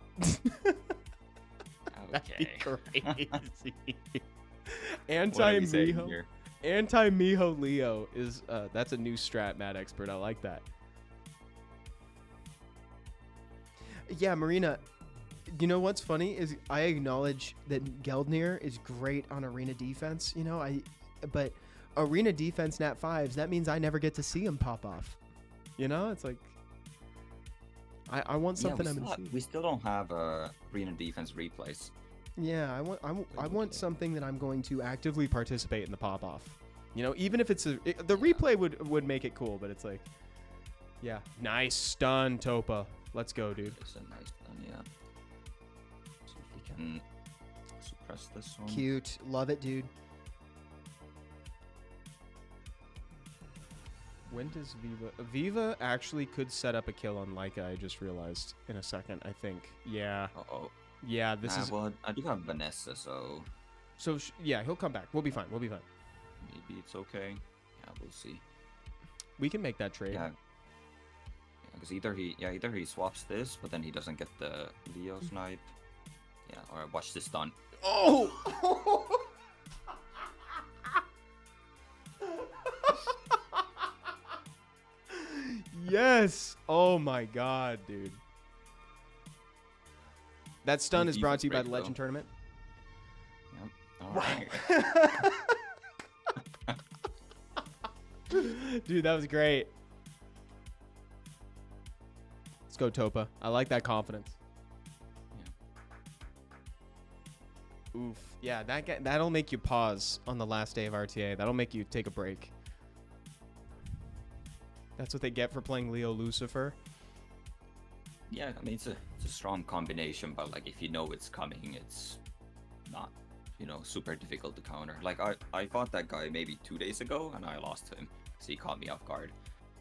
Okay. Crazy. Anti-Miho Leo is that's a new strat, Mad Expert. I like that. Yeah, Marina, You know what's funny is I acknowledge that Geldnir is great on arena defense. You know, but arena defense nat 5s, that means I never get to see him pop off. You know, it's like I want something I'm gonna see. We still don't have arena defense replays. Yeah, I want something that I'm going to actively participate in the pop off. You know, even if it's the replay would make it cool, but it's like, yeah, nice stun, Topa. Let's go, dude. It's a nice stun, yeah. See if we can suppress this one. Cute, love it, dude. When does Viva actually could set up a kill on Leica? I just realized in a second. I think, yeah. Yeah, this is. Well, I do have Vanessa, so. Yeah, he'll come back. We'll be fine. We'll be fine. Maybe it's okay. Yeah, we'll see. We can make that trade. Yeah. Because either he swaps this, but then he doesn't get the Leo snipe. Yeah, or watch this stun. Oh! Yes! Oh my god, dude. That stun is brought to you by the Legend Tournament. Yep. Alright. Dude, that was great. Let's go, Topa. I like that confidence. Yeah. Oof. Yeah, that'll make you pause on the last day of RTA. That'll make you take a break. That's what they get for playing Leo Lucifer. Yeah, I mean, it's a strong combination, but like if you know it's coming, it's not, you know, super difficult to counter. Like I fought that guy maybe 2 days ago and I lost to him, so he caught me off guard.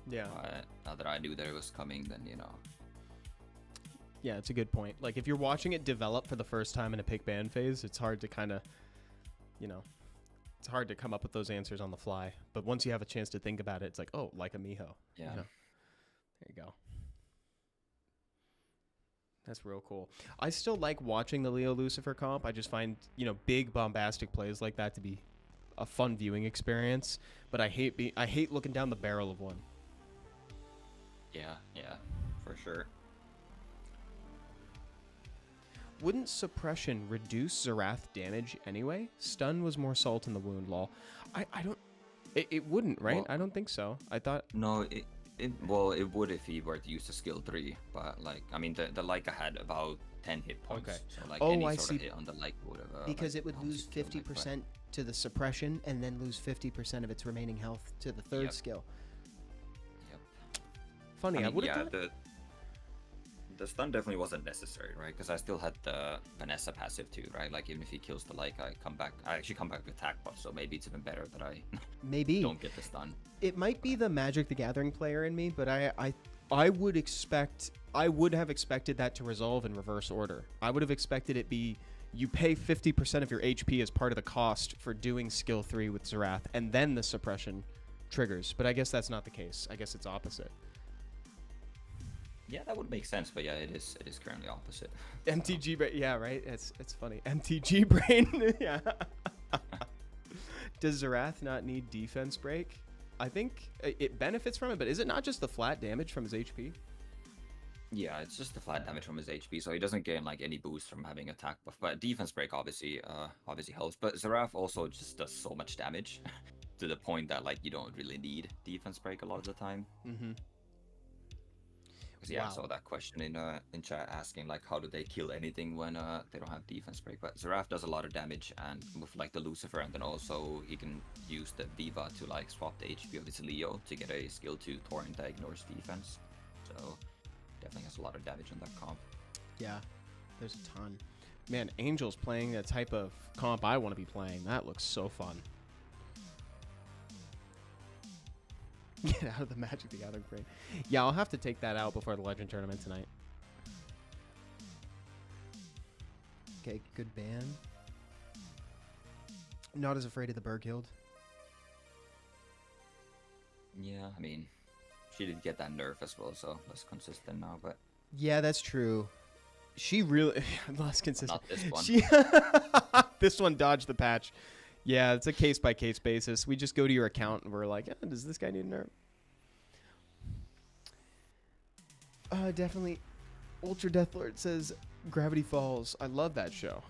Yeah. Now that I knew that it was coming, then you know. Yeah, it's a good point. Like if you're watching it develop for the first time in a pick ban phase, it's hard to kind of, you know, it's hard to come up with those answers on the fly. But once you have a chance to think about it, it's like, oh, like a Miho. Yeah. You know? There you go. That's real cool. I still like watching the Leo Lucifer comp. I just find, you know, big bombastic plays like that to be a fun viewing experience. But I hate looking down the barrel of one. Yeah, for sure. Wouldn't suppression reduce Xerath damage anyway? Stun was more salt in the wound, lol. I don't... It wouldn't, right? Well, I don't think so. I thought... No, it would if he were to use the skill 3, but like, I mean, the Leica had about 10 hit points. Okay. So like Oh, any I sort see. of hit on the Leica would have... Because like, it would lose 50% to the suppression and then lose 50% of its remaining health to the third skill. Yep. Funny, I would have thought... The stun definitely wasn't necessary, right? Because I still had the Vanessa passive too, right? Like even if he kills the Leica, I actually come back with attack buff, so maybe it's even better that I don't get the stun. It might be the Magic the Gathering player in me, but I would have expected that to resolve in reverse order. I would have expected it be you pay 50% of your HP as part of the cost for doing skill 3 with Xerath, and then the suppression triggers. But I guess that's not the case. I guess it's opposite. Yeah, that would make sense, but yeah, it is currently opposite. MTG brain, yeah, right. It's funny. MTG brain, yeah. Does Xerath not need defense break? I think it benefits from it, but is it not just the flat damage from his HP? Yeah, it's just the flat damage from his HP, so he doesn't gain like any boost from having attack buff. But defense break obviously helps. But Xerath also just does so much damage to the point that like you don't really need defense break a lot of the time. Mm-hmm. Yeah, I saw that question in chat asking like how do they kill anything when they don't have defense break. But Xerath does a lot of damage, and with like the Lucifer, and then also he can use the Viva to like swap the HP of his Leo to get a skill 2 torrent that ignores defense. So definitely has a lot of damage on that comp. Yeah, there's a ton. Man, Angel's playing a type of comp I want to be playing. That looks so fun. Get out of the Magic the Gathering brain. Yeah, I'll have to take that out before the Legend Tournament tonight. Okay, good ban. Not as afraid of the Berghild. Yeah, I mean, she did get that nerf as well, so less consistent now, but... Yeah, that's true. She really... less consistent. Not this one. This one dodged the patch. Yeah, it's a case-by-case basis. We just go to your account and we're like, does this guy need a nerf? Definitely. Ultra Deathlord says Gravity Falls. I love that show.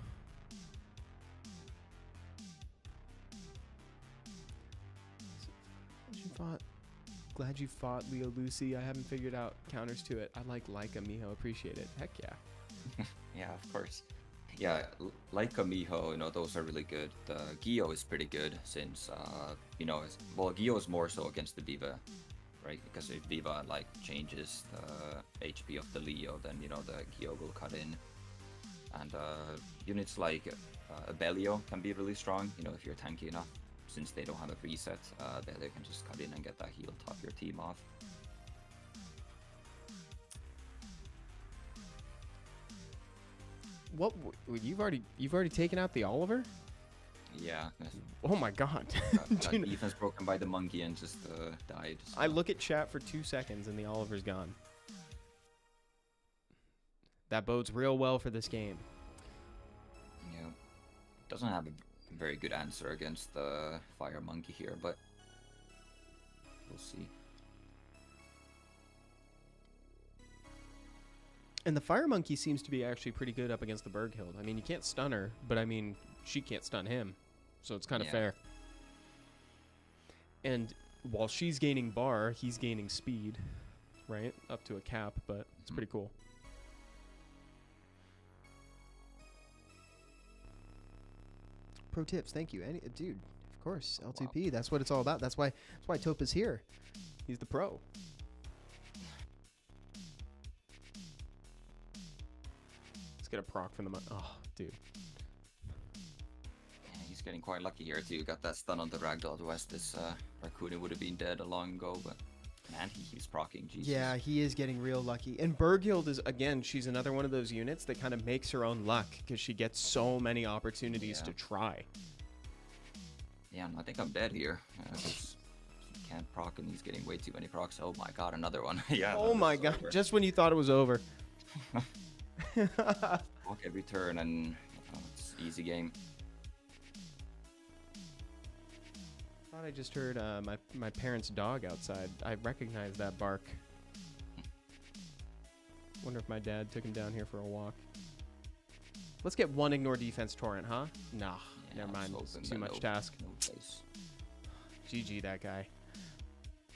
Glad you fought Leo Lucy. I haven't figured out counters to it. I like Laika Miho. Appreciate it. Heck yeah. Yeah, of course. Yeah, like Miho, those are really good. The Gio is pretty good since, Gio is more so against the Viva, right? Because if Viva, changes the HP of the Leo, then, the Gio will cut in. And units like Abelio can be really strong, if you're tanky enough. Since they don't have a reset, they can just cut in and get that heal, top your team off. What you've already taken out the Oliver? Yeah. Oh my god. Got defense broken by the monkey and just died. So. I look at chat for 2 seconds and the Oliver's gone. That bodes real well for this game. Yeah. Doesn't have a very good answer against the fire monkey here, but we'll see. And the fire monkey seems to be actually pretty good up against the Berghild. I mean, you can't stun her, but I mean, she can't stun him, so it's kind of fair. And while she's gaining bar, he's gaining speed, right? Up to a cap, but it's pretty cool. Pro tips, thank you. Dude, of course, L2P. Wow. That's what it's all about. That's why Topa's here. He's the pro. Let's get a proc from the oh, dude. Yeah, he's getting quite lucky here too. Got that stun on the Ragdoll West. This Raccoon would have been dead a long ago, but man, he keeps proccing. Jesus. Yeah, he is getting real lucky. And Berghild is, again, she's another one of those units that kind of makes her own luck because she gets so many opportunities to try. Yeah, I think I'm dead here. He can't proc and he's getting way too many procs. Oh my god, another one. Yeah. Oh my god, just when you thought it was over. Proc every turn and it's easy game. I just heard my parents' dog outside. I recognize that bark. Wonder if my dad took him down here for a walk. Let's get one ignore defense torrent, huh? Nah, yeah, never mind. It's too much task. No place. GG that guy.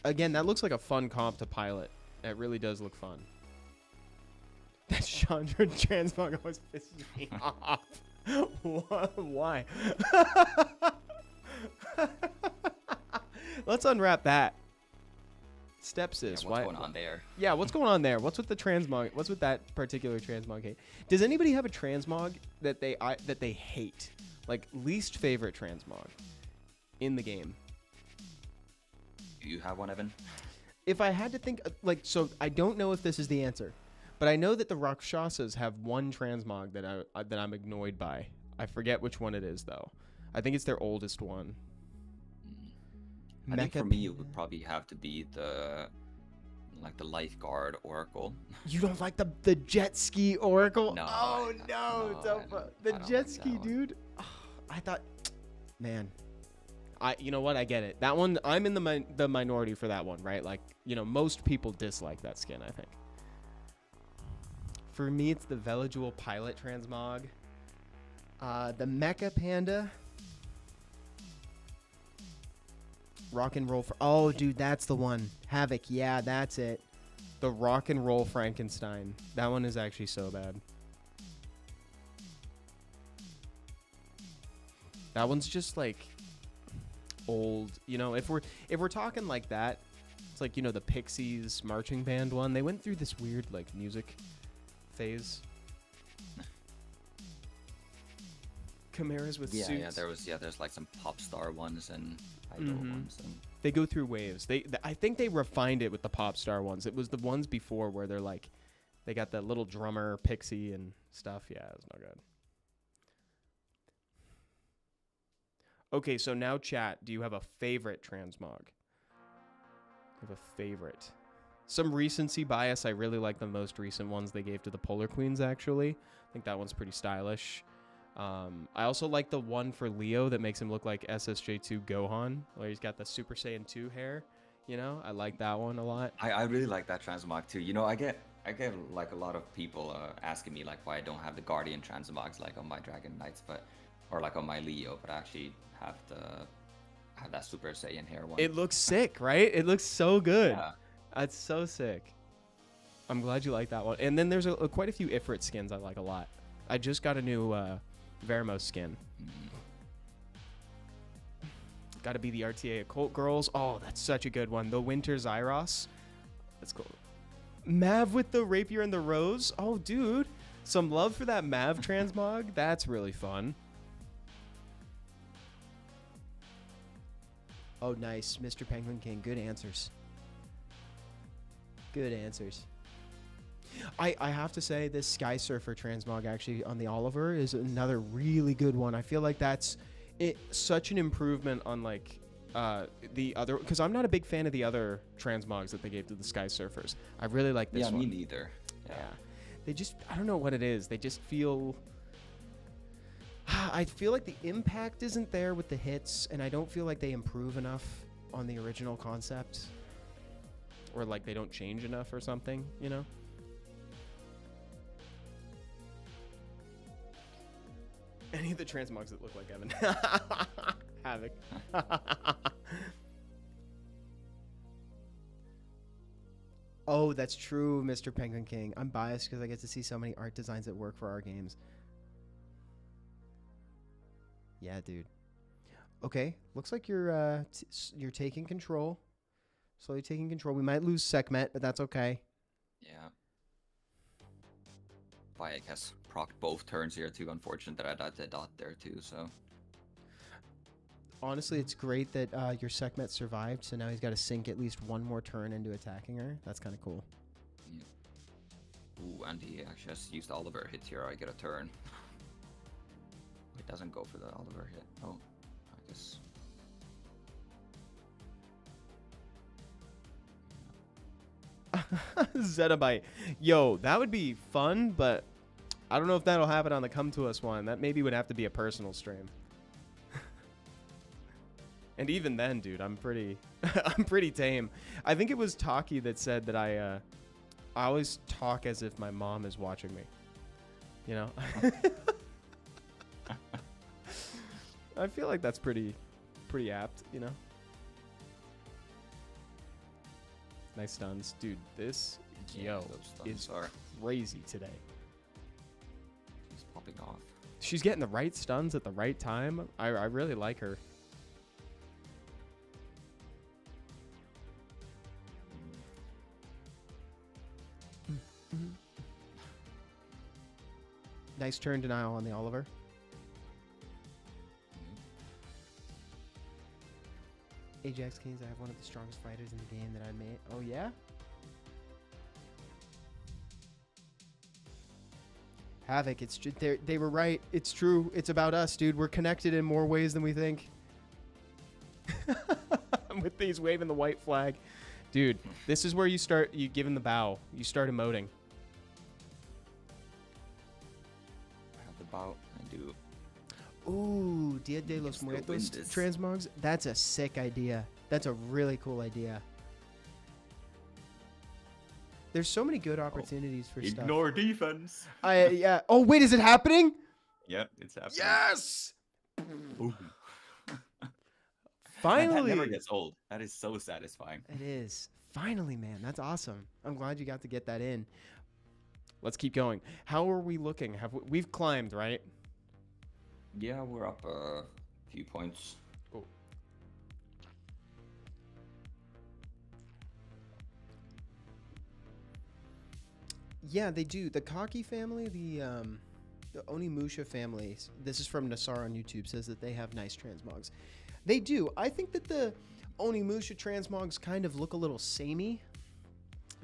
Again, that looks like a fun comp to pilot. It really does look fun. That Chandra transmog always pisses me off. Why? Let's unwrap that. Stepsis, yeah, what's going on there? Yeah, what's going on there? What's with the transmog? What's with that particular transmog hate? Does anybody have a transmog that they hate? Like least favorite transmog in the game? Do you have one, Evan? If I had to think, so I don't know if this is the answer, but I know that the Rakshasas have one transmog that I'm annoyed by. I forget which one it is though. I think it's their oldest one. I think for me it would probably have to be the lifeguard Oracle. You don't like the jet ski Oracle? No. Oh no, Topa. The jet ski, dude. Oh, I thought, man. You know what? I get it. That one, I'm in the minority for that one, right? Like, most people dislike that skin, I think. For me, it's the Velodual Pilot Transmog. The Mecha Panda. Rock and Roll. Oh, dude, that's the one. Havoc. Yeah, that's it. The Rock and Roll Frankenstein. That one is actually so bad. That one's just like old. If we're talking like that, it's like the Pixies marching band one. They went through this weird like music phase. Chimeras with suits. There's like some pop star ones and idol ones, and they go through waves. I think they refined it with the pop star ones. It was the ones before where they're like, they got that little drummer pixie and stuff. Yeah, it was no good. Okay, so now chat. Do you have a favorite transmog? I have a favorite. Some recency bias. I really like the most recent ones they gave to the Polar Queens. Actually, I think that one's pretty stylish. I also like the one for Leo that makes him look like SSJ2 Gohan, where he's got the Super Saiyan 2 hair. I like that one a lot. I really like that transmog too. I get like a lot of people asking me like why I don't have the Guardian transmogs like on my Dragon Knights, or like on my Leo, but I actually have that Super Saiyan hair one. It looks sick, right? It looks so good. Yeah. That's so sick. I'm glad you like that one. And then there's quite a few Ifrit skins I like a lot. I just got a new Veramos skin. Got to be the RTA Occult Girls. Oh, that's such a good one. The Winter Zyros. That's cool. Mav with the Rapier and the Rose. Oh, dude. Some love for that Mav transmog. That's really fun. Oh, nice. Mr. Penguin King. Good answers. Good answers. I have to say this Sky Surfer transmog actually on the Oliver is another really good one. I feel like that's such an improvement on like the other, because I'm not a big fan of the other transmogs that they gave to the Sky Surfers. I really like this one. Yeah, me neither. Yeah. They just, I don't know what it is. They just feel, I feel like the impact isn't there with the hits, and I don't feel like they improve enough on the original concept, or like they don't change enough or something, you know? Any of the transmogs that look like Evan. Havoc. Oh, that's true, Mr. Penguin King. I'm biased because I get to see so many art designs that work for our games. Yeah, dude. Okay, looks like you're taking control. Slowly taking control. We might lose Sekhmet, but that's okay. Yeah. Bayek has procced both turns here too. Unfortunate that I died to dot there too, so. Honestly, it's great that your Sekhmet survived, so now he's got to sink at least one more turn into attacking her. That's kind of cool. Yeah. Ooh, and he actually has used Oliver hit here. I get a turn. It doesn't go for the Oliver hit. Oh, I guess. Zettabyte. Yo, that would be fun, but I don't know if that'll happen on the Come To Us one. That maybe would have to be a personal stream. And even then, dude, I'm pretty I'm pretty tame. I think it was Taki that said that I always talk as if my mom is watching me. You know? I feel like that's pretty apt, you know? Nice stuns. Dude, this Yo is crazy today. She's popping off. She's getting the right stuns at the right time. I really like her. Nice turn denial on the Oliver. Ajax Kings, I have one of the strongest fighters in the game that I made. Oh, yeah? Havoc, it's they were right. It's true. It's about us, dude. We're connected in more ways than we think. With these waving the white flag. Dude, this is where you give him the bow. You start emoting. I have the bow. I do. Ooh, Dia de los Muertos transmogs. That's a sick idea. That's a really cool idea. There's so many good opportunities for stuff. Ignore defense. Yeah. Oh, wait, is it happening? Yep, it's happening. Yes! Ooh. Finally. Man, that never gets old. That is so satisfying. It is. Finally, man. That's awesome. I'm glad you got to get that in. Let's keep going. How are we looking? We've climbed, right? Yeah, we're up a few points. Oh. Yeah, they do. The Kaki family, the Onimusha family, this is from Nassar on YouTube, says that they have nice transmogs. They do. I think that the Onimusha transmogs kind of look a little samey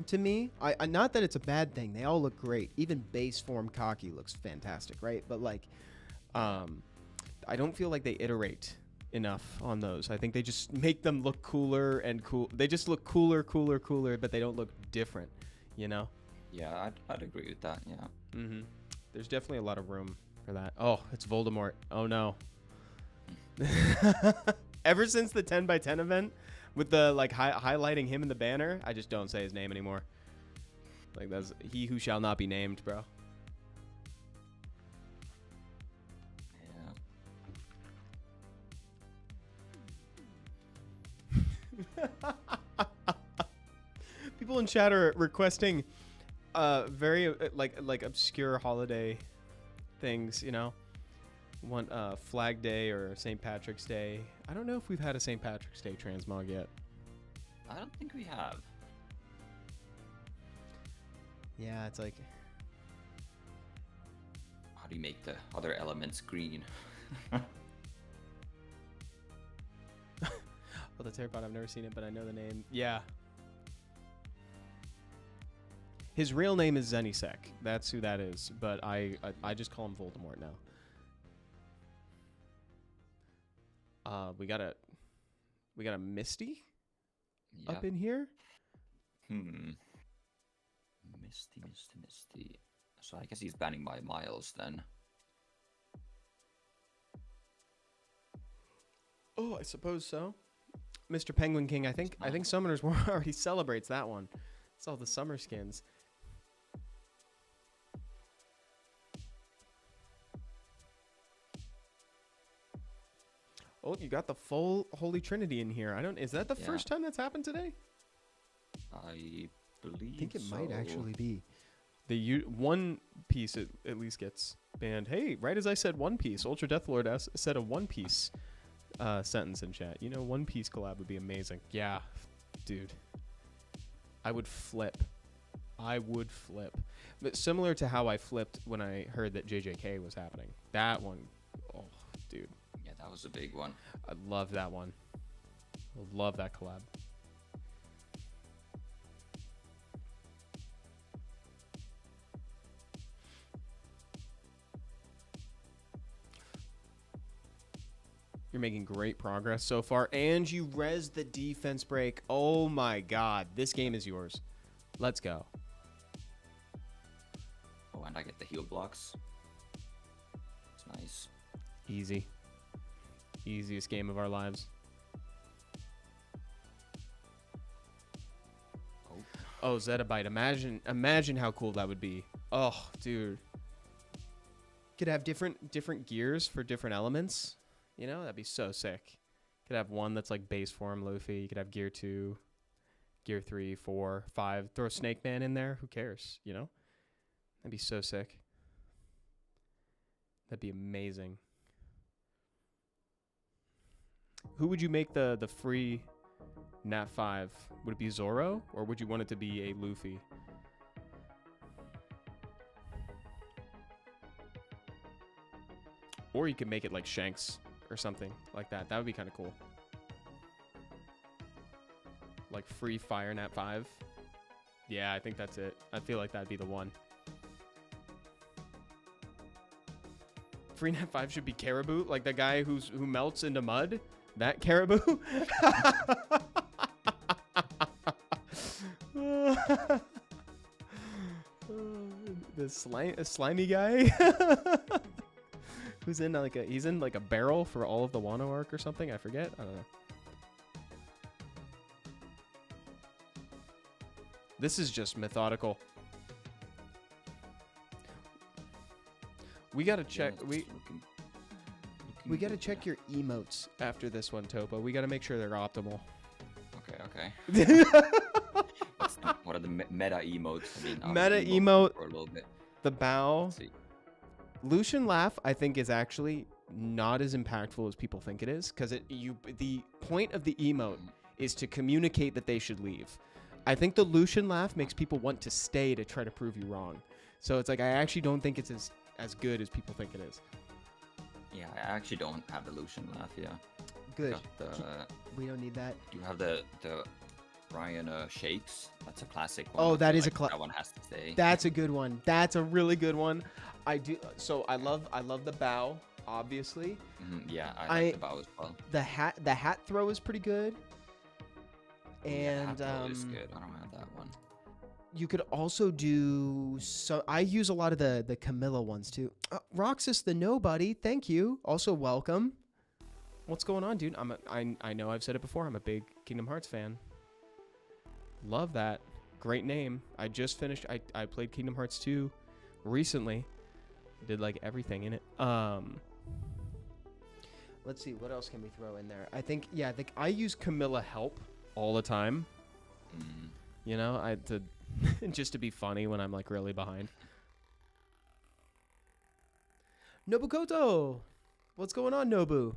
to me. Not that it's a bad thing. They all look great. Even base form Kaki looks fantastic, right? But like, I don't feel like they iterate enough on those. I think they just make them look cooler and cool. They just look cooler, but they don't look different, you know? Yeah, I'd agree with that, yeah. Mm-hmm. There's definitely a lot of room for that. Oh, it's Voldemort. Oh, no. Ever since the 10x10 event with the like highlighting him in the banner, I just don't say his name anymore. Like, that's he who shall not be named, bro. Yeah. People in chat are requesting very like obscure holiday things, you know. One Flag Day or St. Patrick's Day. I don't know if we've had a St. Patrick's Day transmog yet. I don't think we have. Yeah, it's like, How do you make the other elements green? well, the Terrapod, I've never seen it, but I know the name. Yeah. His real name is Zenisek. That's who that is, but I just call him Voldemort now. We got a Misty up in here. Misty. So I guess he's banning by miles then. Oh, I suppose so. Mr. Penguin King, I think Summoners War already celebrates that one. It's all the summer skins. Oh, you got the full Holy Trinity in here. Is that the first time that's happened today? I believe I think it so. might actually be. The one piece at least gets banned. Hey, right as I said One Piece, Ultra Deathlord said a One Piece sentence in chat. You know, One Piece collab would be amazing. Yeah, dude. I would flip. But similar to how I flipped when I heard that JJK was happening. That one, oh, dude. Yeah, that was a big one. I love that one. I love that collab. You're making great progress so far, and you res the defense break. Oh my god, this game is yours. Let's go. Oh, and I get the heal blocks. It's nice. Easy. Easiest game of our lives. Oh, Zettabyte. Imagine how cool that would be. Oh, dude. Could have different gears for different elements. You know, that'd be so sick. Could have one that's like base form Luffy. You could have gear 2, gear 3, 4, 5. Throw Snake Man in there. Who cares? You know? That'd be so sick. That'd be amazing. Who would you make the free Nat 5? Would it be Zoro, or would you want it to be a Luffy? Or you could make it like Shanks or something like that. That would be kind of cool. Like free Fire Nat 5. Yeah, I think that's it. I feel like that'd be the one. Free Nat 5 should be Caribou, like the guy who melts into mud. That Caribou. The slimy guy. Who's in he's in like a barrel for all of the Wano arc or something. I forget. I don't know. This is just methodical. We gotta check. We gotta check your emotes after this one, Topa. We gotta make sure they're optimal. Okay. What are the meta emotes? I mean, meta emote for a little bit. The bow. Let's see. Lucian Laugh, I think, is actually not as impactful as people think it is, because the point of the emote is to communicate that they should leave. I think the Lucian Laugh makes people want to stay to try to prove you wrong. So it's like, I actually don't think it's as good as people think it is. Yeah, I actually don't have the Lucian Laugh. Yeah. Good. We don't need that. Do you have the Ryan Shakes? That's a classic one. Oh, that is a that one has to stay. That's a good one. That's a really good one. I do. So I love the bow, obviously. Yeah, I like the bow as well. The hat throw is pretty good. And hat throw is good. I don't have that one. You could also do I use a lot of the Camilla ones too. Roxas the Nobody, thank you. Also welcome. What's going on, dude? I know I've said it before. I'm a big Kingdom Hearts fan. Love that. Great name. I just finished. I played Kingdom Hearts 2 recently. Did like everything in it. Let's see, what else can we throw in there? I think I use Camilla Help all the time. You know, just to be funny when I'm like really behind. Nobukoto, what's going on, Nobu?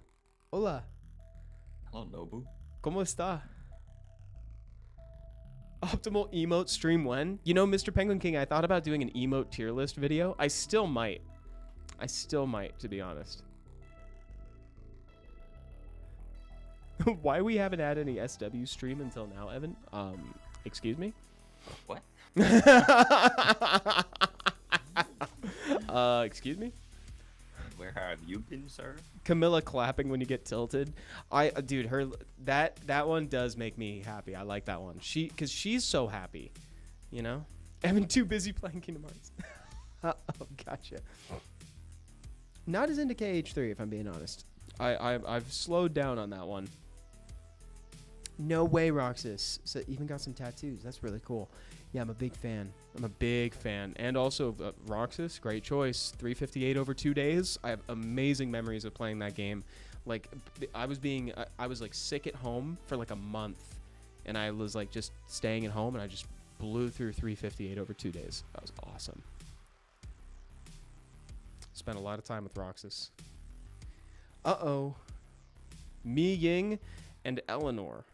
Hola. Hello, Nobu. ¿Cómo está? Optimal emote stream when? You know, Mr. Penguin King, I thought about doing an emote tier list video. I still might, to be honest. Why we haven't had any SW stream until now, Evan? Excuse me? What? Excuse me? Where have you been, sir? Camilla clapping when you get tilted. Dude, that one does make me happy. I like that one. Cause she's so happy, you know? Evan too busy playing Kingdom Hearts. Oh, gotcha. Not as into KH3, if I'm being honest. I've slowed down on that one. No way, Roxas. So even got some tattoos. That's really cool. Yeah, I'm a big fan. And also, Roxas, great choice. 358 over 2 days. I have amazing memories of playing that game. Like, I was like sick at home for like a month, and I was like just staying at home, and I just blew through 358 over 2 days. That was awesome. Spent a lot of time with Roxas. Uh-oh. Mi Ying and Eleanor.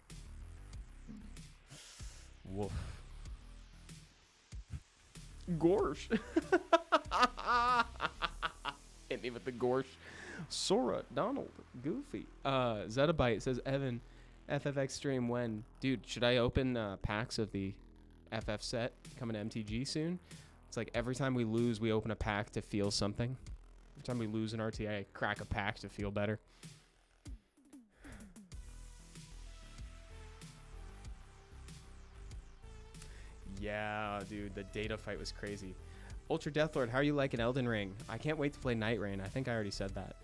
Woof. Gorsh. Hit me with the Gorsh. Sora, Donald, Goofy. Zettabyte says, Evan, FFX stream when? Dude, should I open packs of the FF set coming to MTG soon? It's like every time we lose, we open a pack to feel something. Every time we lose an RTA, I crack a pack to feel better. Yeah, dude, the data fight was crazy. Ultra Deathlord, how are you liking Elden Ring? I can't wait to play Night Rain. I think I already said that.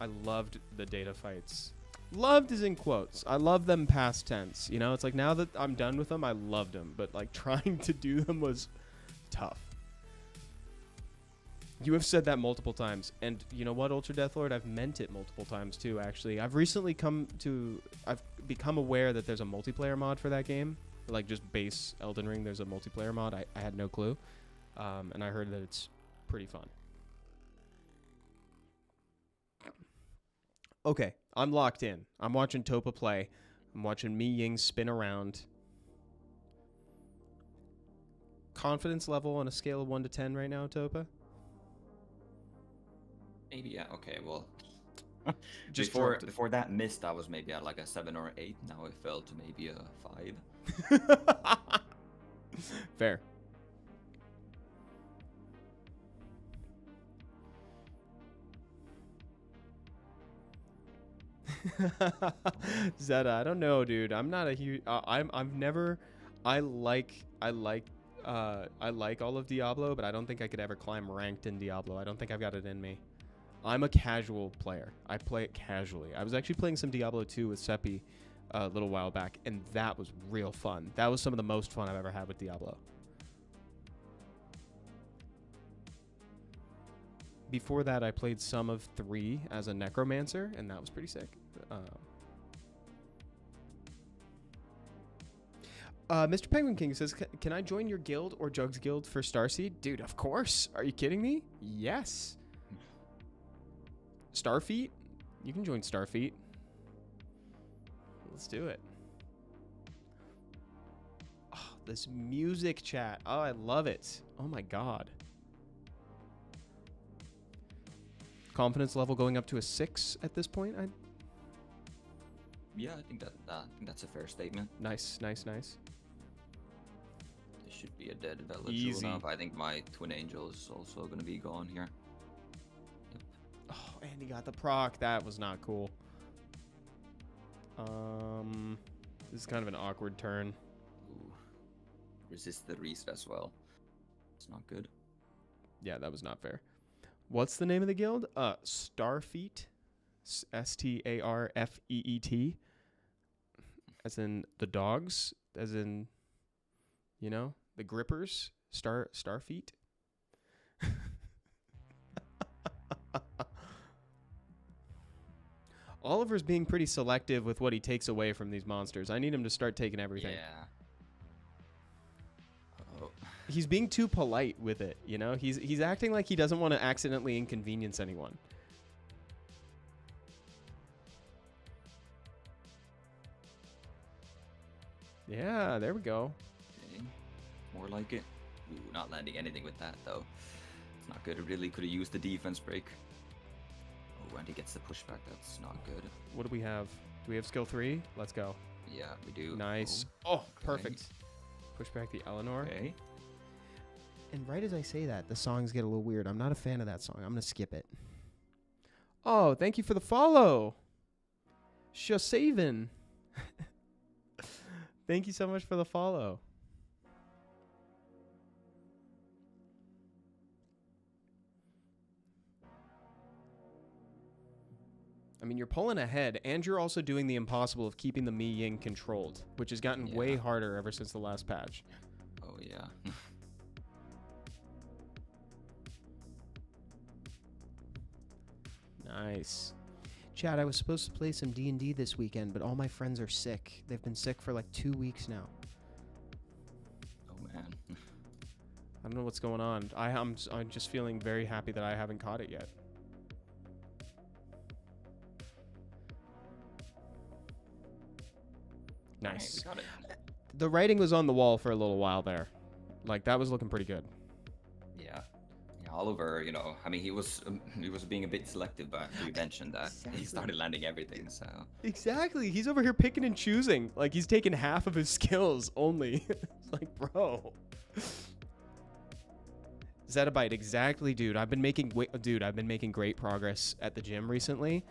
I loved the data fights. Loved is in quotes. I love them past tense. You know, it's like now that I'm done with them, I loved them. But like trying to do them was tough. You have said that multiple times. And you know what, Ultra Deathlord? I've meant it multiple times too, actually. I've recently I've become aware that there's a multiplayer mod for that game. Like just base Elden Ring, there's a multiplayer mod. I had no clue. And I heard that it's pretty fun. Okay, I'm locked in. I'm watching Topa play. I'm watching Mi Ying spin around. Confidence level on a scale of 1 to 10 right now, Topa? Maybe, yeah. Okay, well, Just before that missed, I was maybe at like a 7 or 8. Now it fell to maybe a 5. Fair. Zeta, I don't know, dude. I'm not a huge. I like all of Diablo, but I don't think I could ever climb ranked in Diablo. I don't think I've got it in me. I'm a casual player. I play it casually. I was actually playing some Diablo 2 with Seppi a little while back, and that was real fun. That was some of the most fun I've ever had with Diablo. Before that, I played some of 3 as a necromancer, and that was pretty sick. Mr. Penguin King says, can I join your guild or Jugs guild for Starseed? Dude, of course. Are you kidding me? Yes. Starfeet? You can join Starfeet. Let's do it. Oh, this music chat. Oh, I love it. Oh my god. Confidence level going up to a 6 at this point. Yeah, I think that's a fair statement. Nice. This should be a dead village. Easy. Enough. I think my twin angel is also going to be gone here. Yep. Oh, and he got the proc. That was not cool. This is kind of an awkward turn. Ooh. Resist the reset as well. It's not good. Yeah, that was not fair. What's the name of the guild? Starfeet. Starfeet. as in the dogs, as in, you know, the grippers, Starfeet. Oliver's being pretty selective with what he takes away from these monsters. I need him to start taking everything. Yeah. Oh. He's being too polite with it, you know? He's acting like he doesn't want to accidentally inconvenience anyone. Yeah, there we go. Okay. More like it. Ooh, not landing anything with that, though. It's not good. It really could have used the defense break. Oh, and he gets the pushback. That's not good. What do we have? Do we have skill 3? Let's go. Yeah, we do. Nice. Oh, Oh, perfect. Push back the Eleanor. okay. And right as I say that, the songs get a little weird. I'm not a fan of that song. I'm going to skip it. Oh, thank you for the follow. Shosavin. Thank you so much for the follow. I mean, you're pulling ahead, and you're also doing the impossible of keeping the Mi Ying controlled, which has gotten way harder ever since the last patch. Oh, yeah. Nice. Chad, I was supposed to play some D&D this weekend, but all my friends are sick. They've been sick for like 2 weeks now. Oh, man. I don't know what's going on. I'm just feeling very happy that I haven't caught it yet. Nice. Right, we got it. The writing was on the wall for a little while there. Like, that was looking pretty good. Yeah. Yeah, Oliver, you know, I mean, he was being a bit selective, but we mentioned that he started landing everything, so. Exactly. He's over here picking and choosing. Like, he's taking half of his skills only. It's like, bro. Zettabyte, exactly, dude. I've been making great progress at the gym recently.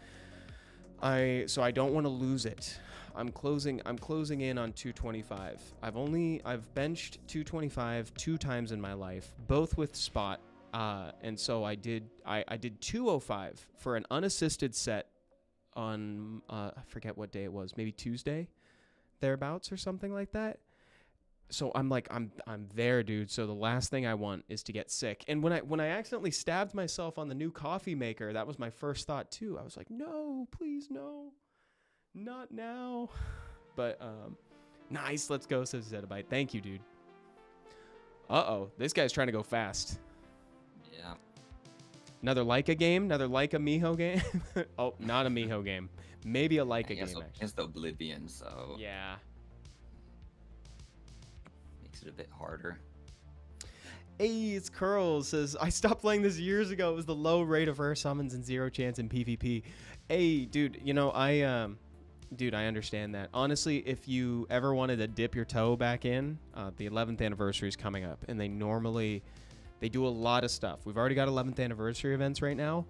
So I don't want to lose it. I'm closing in on 225. I've benched 225 2 times in my life, both with Spot. And so I did 205 for an unassisted set on I forget what day it was, maybe Tuesday, thereabouts or something like that. So I'm there, dude. So the last thing I want is to get sick. And when I accidentally stabbed myself on the new coffee maker, that was my first thought too. I was like, no, please no, not now. But nice, let's go, says Zettabyte. Thank you, dude. Uh-oh, this guy's trying to go fast. Yeah. Another Leica game, another Leica Miho game. Oh, not a Miho game. Maybe a Leica game, actually. It's the Oblivion, so. Yeah. Makes it a bit harder. Hey, it's Curls. Says, I stopped playing this years ago. It was the low rate of rare summons and 0 chance in PvP. Hey, dude, you know, I understand that. Honestly, if you ever wanted to dip your toe back in, the 11th anniversary is coming up, and they do a lot of stuff. We've already got 11th anniversary events right now.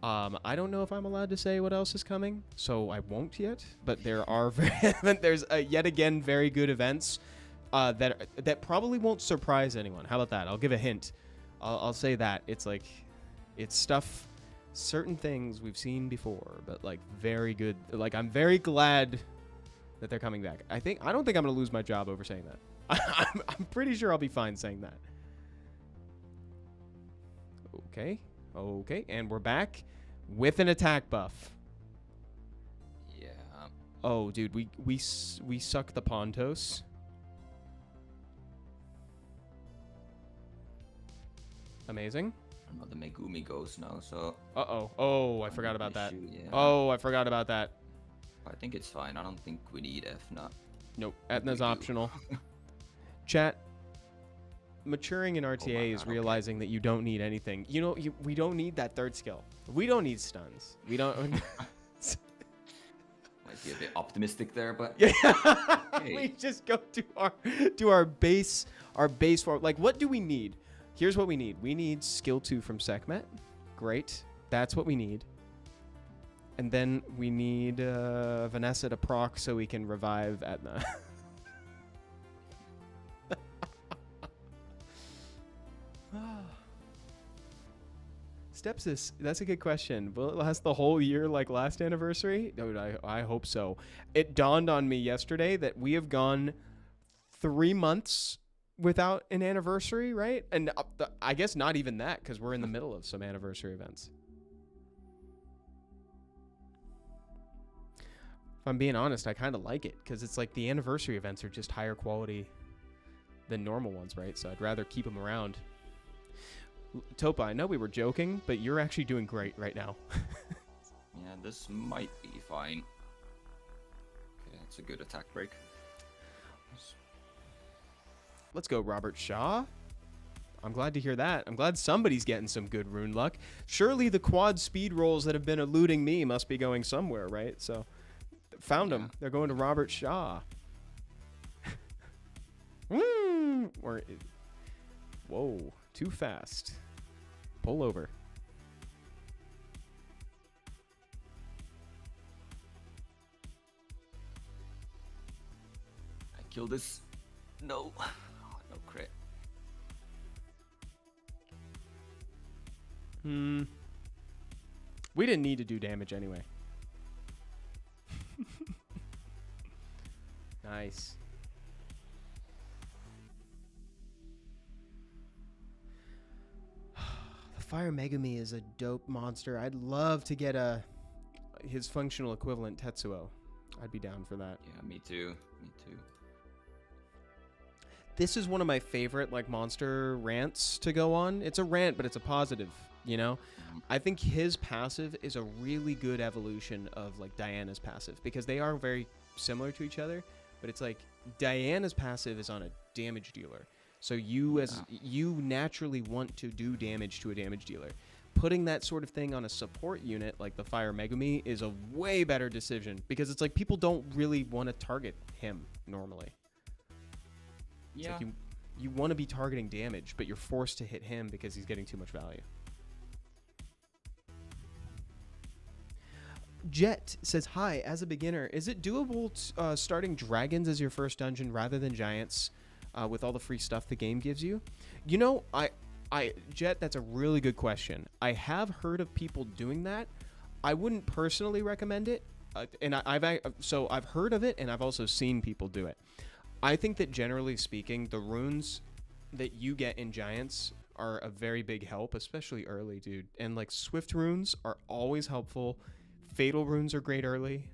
I don't know if I'm allowed to say what else is coming, so I won't yet. But there's yet again very good events that probably won't surprise anyone. How about that? I'll give a hint. I'll say that it's stuff, certain things we've seen before, but like very good. Like, I'm very glad that they're coming back. I don't think I'm gonna lose my job over saying that. I'm pretty sure I'll be fine saying that. Okay, and we're back with an attack buff. Yeah. Oh, dude, we suck the Pontos. Amazing. I know the Megumi goes now, so. Uh-oh. Oh, I forgot about that. Yeah. Oh, I forgot about that. I think it's fine. I don't think we need F. Not. Nope. Etna's optional. Chat. Maturing in RTA is realizing that you don't need anything. You know, we don't need that third skill. We don't need stuns. We don't. Might be a bit optimistic there, but yeah. Hey. We just go to our base form. Like, what do we need? Here's what we need. We need skill 2 from Sekhmet. Great. That's what we need. And then we need Vanessa to proc so we can revive Etna. Stepsis, that's a good question. Will it last the whole year like last anniversary? Dude, I hope so. It dawned on me yesterday that we have gone 3 months without an anniversary, right? And I guess not even that, because we're in the middle of some anniversary events. If I'm being honest, I kind of like it, because it's like the anniversary events are just higher quality than normal ones, right? So I'd rather keep them around. Topa, I know we were joking, but you're actually doing great right now. Yeah, this might be fine. Okay, that's a good attack break. Let's go, Robert Shaw. I'm glad to hear that. I'm glad somebody's getting some good rune luck. Surely the quad speed rolls that have been eluding me must be going somewhere, right? So, found them. They're going to Robert Shaw. Whoa, too fast. Pull over. I kill this. No. Oh, no crit. We didn't need to do damage anyway. Nice. Fire Megumi is a dope monster. I'd love to get his functional equivalent Tetsuo. I'd be down for that. Yeah, me too. Me too. This is one of my favorite like monster rants to go on. It's a rant, but it's a positive, you know? I think his passive is a really good evolution of like Diana's passive, because they are very similar to each other, but it's like Diana's passive is on a damage dealer. So you naturally want to do damage to a damage dealer. Putting that sort of thing on a support unit like the Fire Megumi is a way better decision, because it's like people don't really want to target him normally. It's like you want to be targeting damage, but you're forced to hit him because he's getting too much value. Jet says, hi, as a beginner, is it doable starting dragons as your first dungeon rather than giants? With all the free stuff the game gives you? You know, Jet, that's a really good question. I have heard of people doing that. I wouldn't personally recommend it. And I've heard of it, and I've also seen people do it. I think that generally speaking, the runes that you get in giants are a very big help, especially early, dude. And like swift runes are always helpful. Fatal runes are great early.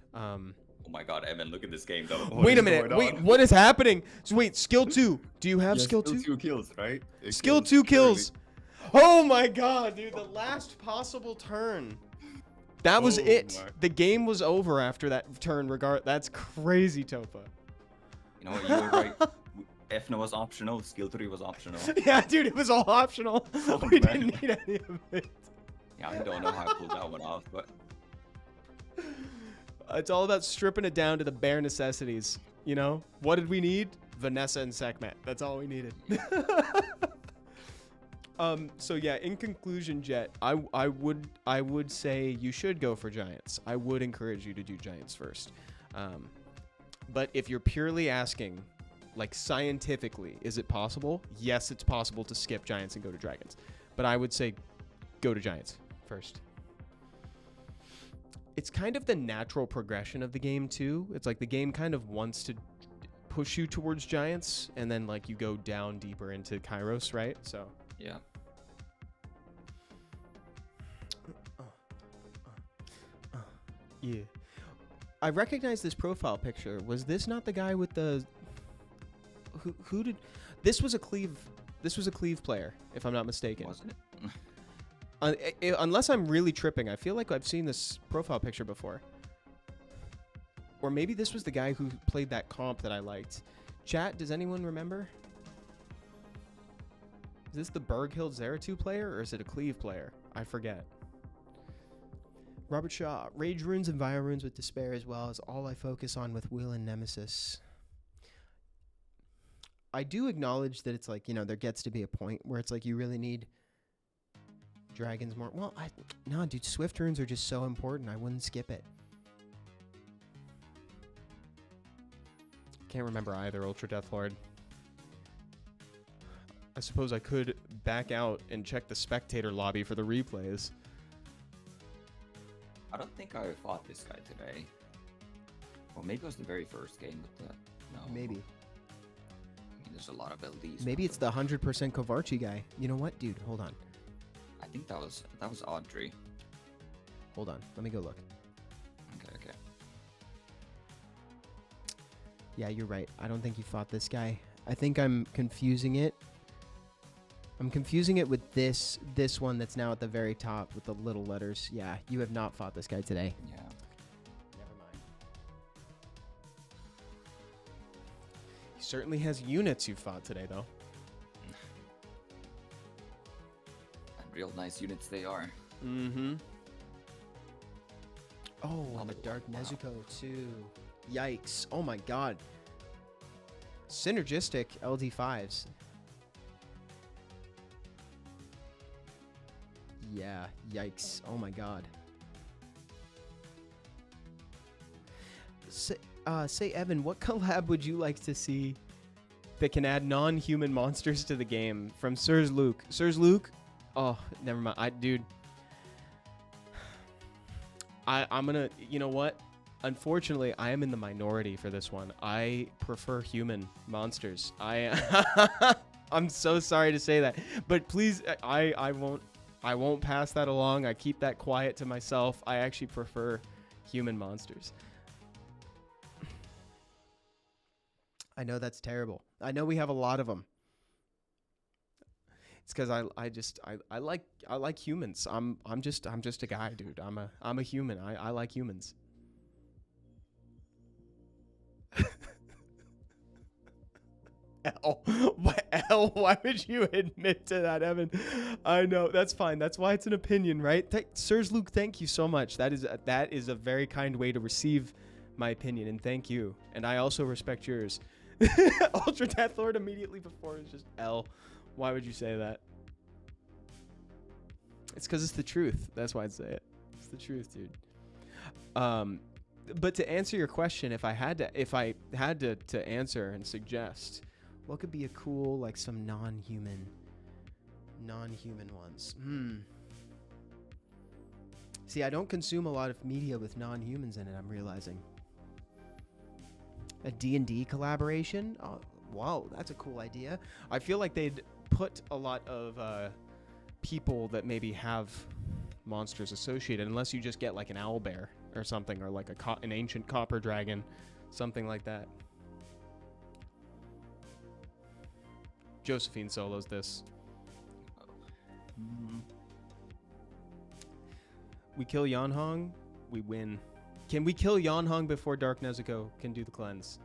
Oh my god, Evan, look at this game though. Wait a minute. Wait, what is happening? So wait, skill 2. Do you have skill 2? Skill 2 kills, right? Skill 2 kills. Oh my god, dude, the last possible turn. That was it. The game was over after that turn. That's crazy, Topa. You know what, you were right. Efna was optional, skill 3 was optional. Yeah, dude, it was all optional. We didn't need any of it. Yeah, I don't know how I pulled that one off, but... It's all about stripping it down to the bare necessities, you know? What did we need? Vanessa and Sekhmet. That's all we needed. So yeah, in conclusion, Jet, I would say you should go for giants. I would encourage you to do giants first. But if you're purely asking, like scientifically, is it possible? Yes, it's possible to skip giants and go to dragons. But I would say go to giants first. It's kind of the natural progression of the game too. It's like the game kind of wants to push you towards giants, and then like you go down deeper into Kairos, right? So yeah. Yeah. I recognize this profile picture. Was this not the guy with the who did this was a cleave player, if I'm not mistaken. Wasn't it? Unless I'm really tripping, I feel like I've seen this profile picture before. Or maybe this was the guy who played that comp that I liked. Chat, does anyone remember? Is this the Berghild Zeratul player, or is it a Cleave player? I forget. Robert Shaw, Rage runes and Vile runes with Despair as well is all I focus on with Will and Nemesis. I do acknowledge that it's like, you know, there gets to be a point where it's like you really need dragons more. Well, no, dude, swift runes are just so important. I wouldn't skip it. Can't remember either, Ultra Deathlord. I suppose I could back out and check the spectator lobby for the replays. don't think I fought this guy today. Well, maybe it was the very first game with the... No. Maybe. I mean, there's a lot of LDs. Maybe it's the 100% Kovarchi guy. You know what, dude? Hold on. I think that was Audrey. Hold on. Let me go look. Okay. Yeah, you're right. I don't think you fought this guy. I think I'm confusing it. I'm confusing it with this one that's now at the very top with the little letters. Yeah, you have not fought this guy today. Yeah. Never mind. He certainly has units you fought today, though. And real nice units they are. Mm-hmm. Oh, I'm a Oh, Dark wow. Nezuko, too. Yikes. Oh, my God. Synergistic LD5s. Yeah, yikes. Oh my god. Say, Evan, what collab would you like to see that can add non-human monsters to the game? From Sirs Luke. Sirs Luke? Oh, never mind. Dude. I'm gonna, you know what? Unfortunately, I am in the minority for this one. I prefer human monsters. I'm so sorry to say that, but please, I won't pass that along. I keep that quiet to myself. I actually prefer human monsters. I know that's terrible. I know we have a lot of them. It's because I like humans. I'm just a guy, dude. I'm a human. I like humans. L, why would you admit to that, Evan? I know, that's fine. That's why it's an opinion, right? Sirs Luke, thank you so much. That is a very kind way to receive my opinion, and thank you. And I also respect yours. Ultra Death Lord immediately before is just L. Why would you say that? It's because it's the truth. That's why I'd say it. It's the truth, dude. But to answer your question, if I had to answer and suggest, what could be a cool, like, some non-human ones? See, I don't consume a lot of media with non-humans in it, I'm realizing. A D&D collaboration? Oh, wow, that's a cool idea. I feel like they'd put a lot of people that maybe have monsters associated, unless you just get, like, an owlbear or something, or like an ancient copper dragon, something like that. Josephine solos this. We kill Yanhong, we win. Can we kill Yanhong before Dark Nezuko can do the cleanse?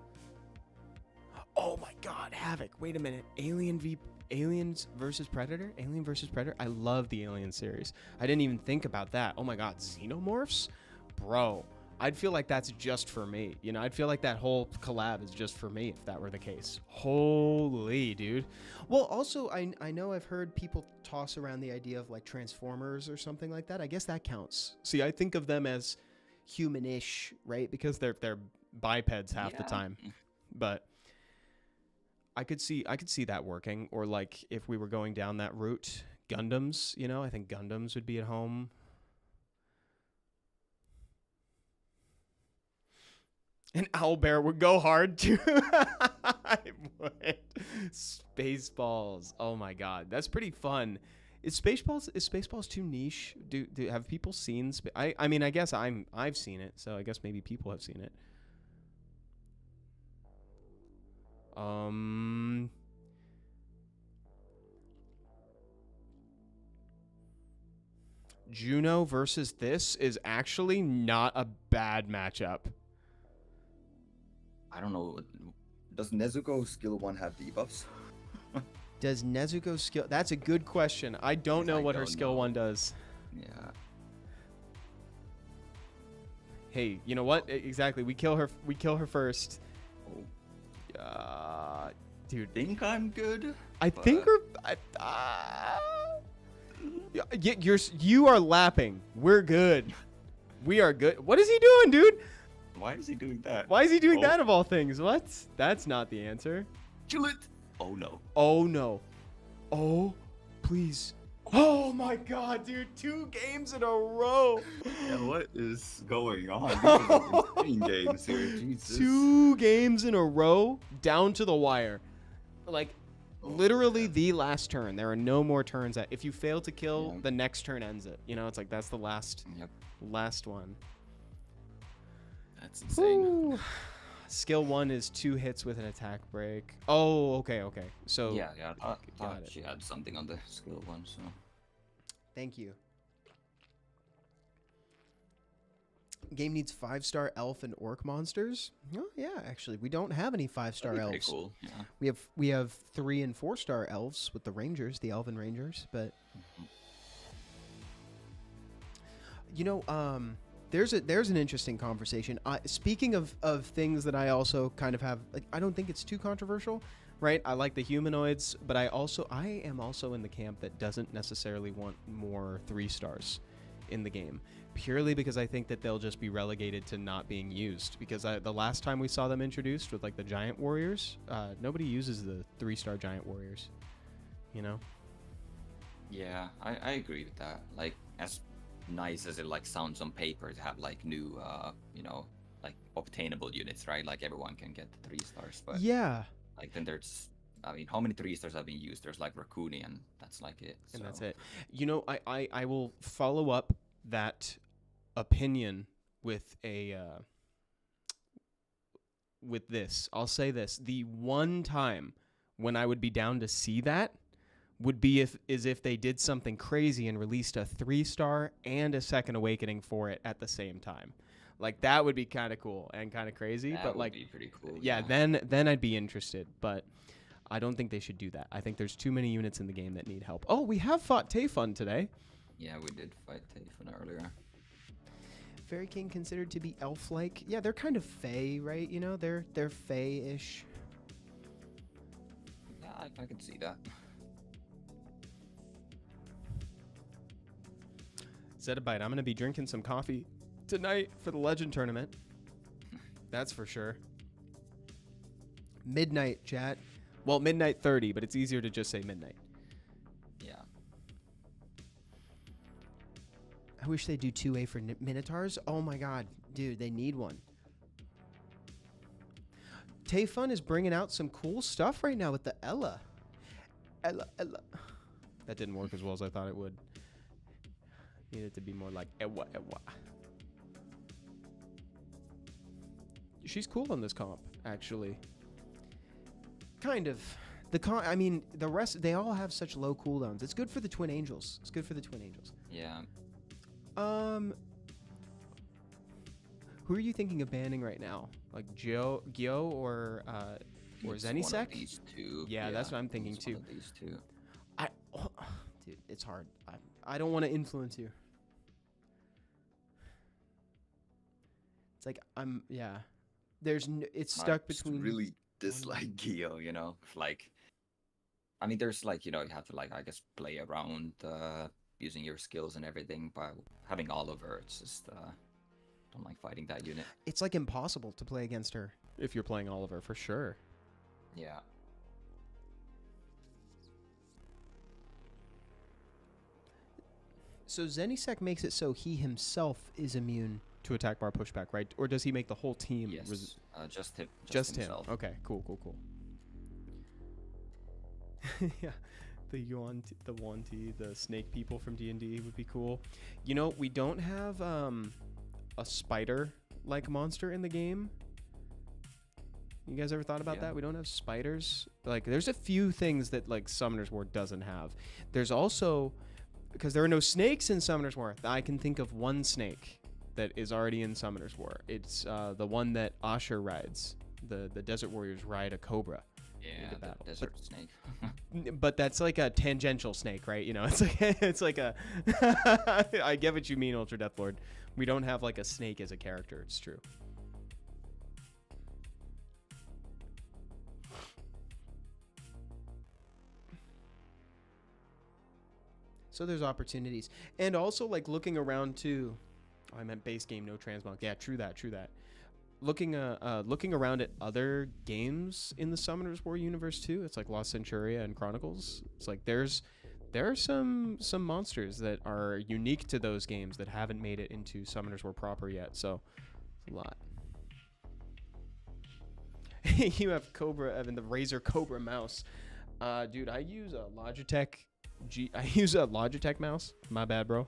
Oh my god, Havoc. Wait a minute. Aliens versus Predator? Alien versus Predator? I love the Alien series. I didn't even think about that. Oh my god, Xenomorphs? Bro, I'd feel like that's just for me. You know, I'd feel like that whole collab is just for me if that were the case. Holy, dude. Well, also, I know I've heard people toss around the idea of, like, Transformers or something like that. I guess that counts. See, I think of them as human-ish, right? Because they're bipeds half the time. But I could see that working. Or, like, if we were going down that route, Gundams, you know, I think Gundams would be at home. An owlbear would go hard too. I would. Spaceballs. Oh my god, that's pretty fun. Is Spaceballs too niche? Do have people seen? I mean, I guess I've seen it, so I guess maybe people have seen it. Juno versus this is actually not a bad matchup. I don't know. Does Nezuko skill 1 have debuffs? Does Nezuko skill... That's a good question. I don't know what her skill 1 does. Yeah. Hey, you know what? Exactly. We kill her first. Oh. Dude. Think I'm good? I think her... you are lapping. We're good. We are good. What is he doing, dude? Why is he doing that? Why is he doing that of all things? What? That's not the answer. Kill it! Oh no. Oh no. Oh, please. Oh my god, dude, 2 games in a row. Yeah, what is going on? These are insane games here. Jesus. 2 games in a row down to the wire. Like, literally the last turn. There are no more turns. If you fail to kill, the next turn ends it. You know, it's like that's the last one. That's insane. Ooh. Skill 1 is 2 hits with an attack break. Oh, okay. So Yeah, I thought it. she had something on the skill 1, so. Thank you. Game needs 5-star elf and orc monsters. Oh yeah, actually, we don't have any 5-star elves. Pretty cool. Yeah. We have 3 and 4-star elves with the rangers, the elven rangers. But you know, there's an interesting conversation. Speaking of things that I also kind of have, like, I don't think it's too controversial, right? I like the humanoids, but I am also in the camp that doesn't necessarily want more 3 stars in the game, purely because I think that they'll just be relegated to not being used. Because the last time we saw them introduced with like the giant warriors, nobody uses the 3-star giant warriors, you know? Yeah, I agree with that. Like, as nice as it like sounds on paper to have like new you know, like obtainable units, right? Like everyone can get the 3 stars, but Yeah. like then there's, I mean, how many 3 stars have been used? There's like Raccoon, and that's like it. And so. that's it. You know, I will follow up that opinion with a with this. I'll say this: the one time when I would be down to see that would be if they did something crazy and released a 3-star and a Second Awakening for it at the same time. Like, that would be kind of cool and kind of crazy. That but would like, be pretty cool. yeah, then I'd be interested. But I don't think they should do that. I think there's too many units in the game that need help. Oh, we have fought Tayfun today. Yeah, we did fight Tayfun earlier. Fairy King considered to be elf-like. Yeah, they're kind of fae, right? You know, they're fae-ish. Yeah, I can see that. Zettabyte, I'm going to be drinking some coffee tonight for the Legend Tournament. That's for sure. Midnight, chat. Well, midnight 30, but it's easier to just say midnight. Yeah. I wish they do 2A for Minotaurs. Oh my god, dude, they need one. Tayfun is bringing out some cool stuff right now with the Ella. Ella. That didn't work as well as I thought it would. Needed to be more like Ewa. She's cool on this comp, actually. Kind of. I mean, the rest, they all have such low cooldowns. It's good for the Twin Angels. Yeah. Who are you thinking of banning right now? Like Gyo or Zenisek? One of these two. Yeah, that's what I'm thinking too. One of these two. Dude, it's hard. I don't want to influence you. It's like it's stuck between. Really dislike Geo, you know, like, I mean, there's like, you know, you have to like, I guess, play around using your skills and everything, but having Oliver, it's just don't like fighting that unit. It's like impossible to play against her if you're playing Oliver, for sure. Yeah. So Zenisek makes it so he himself is immune to attack bar pushback, right? Or does he make the whole team? Yes, just him. Just him. Himself. Okay, cool. Yeah, the Yuan-Ti, the snake people from D&D would be cool. You know, we don't have a spider-like monster in the game. You guys ever thought about that? We don't have spiders. Like, there's a few things that like Summoner's War doesn't have. There's also, because there are no snakes in Summoner's War, I can think of one snake that is already in Summoner's War. It's the one that Asher rides. The Desert Warriors ride a cobra. Yeah, the desert snake. But that's like a tangential snake, right? You know, it's like a. I get what you mean, Ultra Deathlord. We don't have like a snake as a character. It's true. So there's opportunities, and also like looking around too. Oh, I meant base game, no transmog. Yeah, true that. Looking around at other games in the Summoner's War universe too. It's like Lost Centuria and Chronicles. It's like there's there are some monsters that are unique to those games that haven't made it into Summoners War proper yet. So it's a lot. You have Cobra, Evan, the Razer Cobra mouse. Dude, I use a Logitech. I use a Logitech mouse. My bad, bro.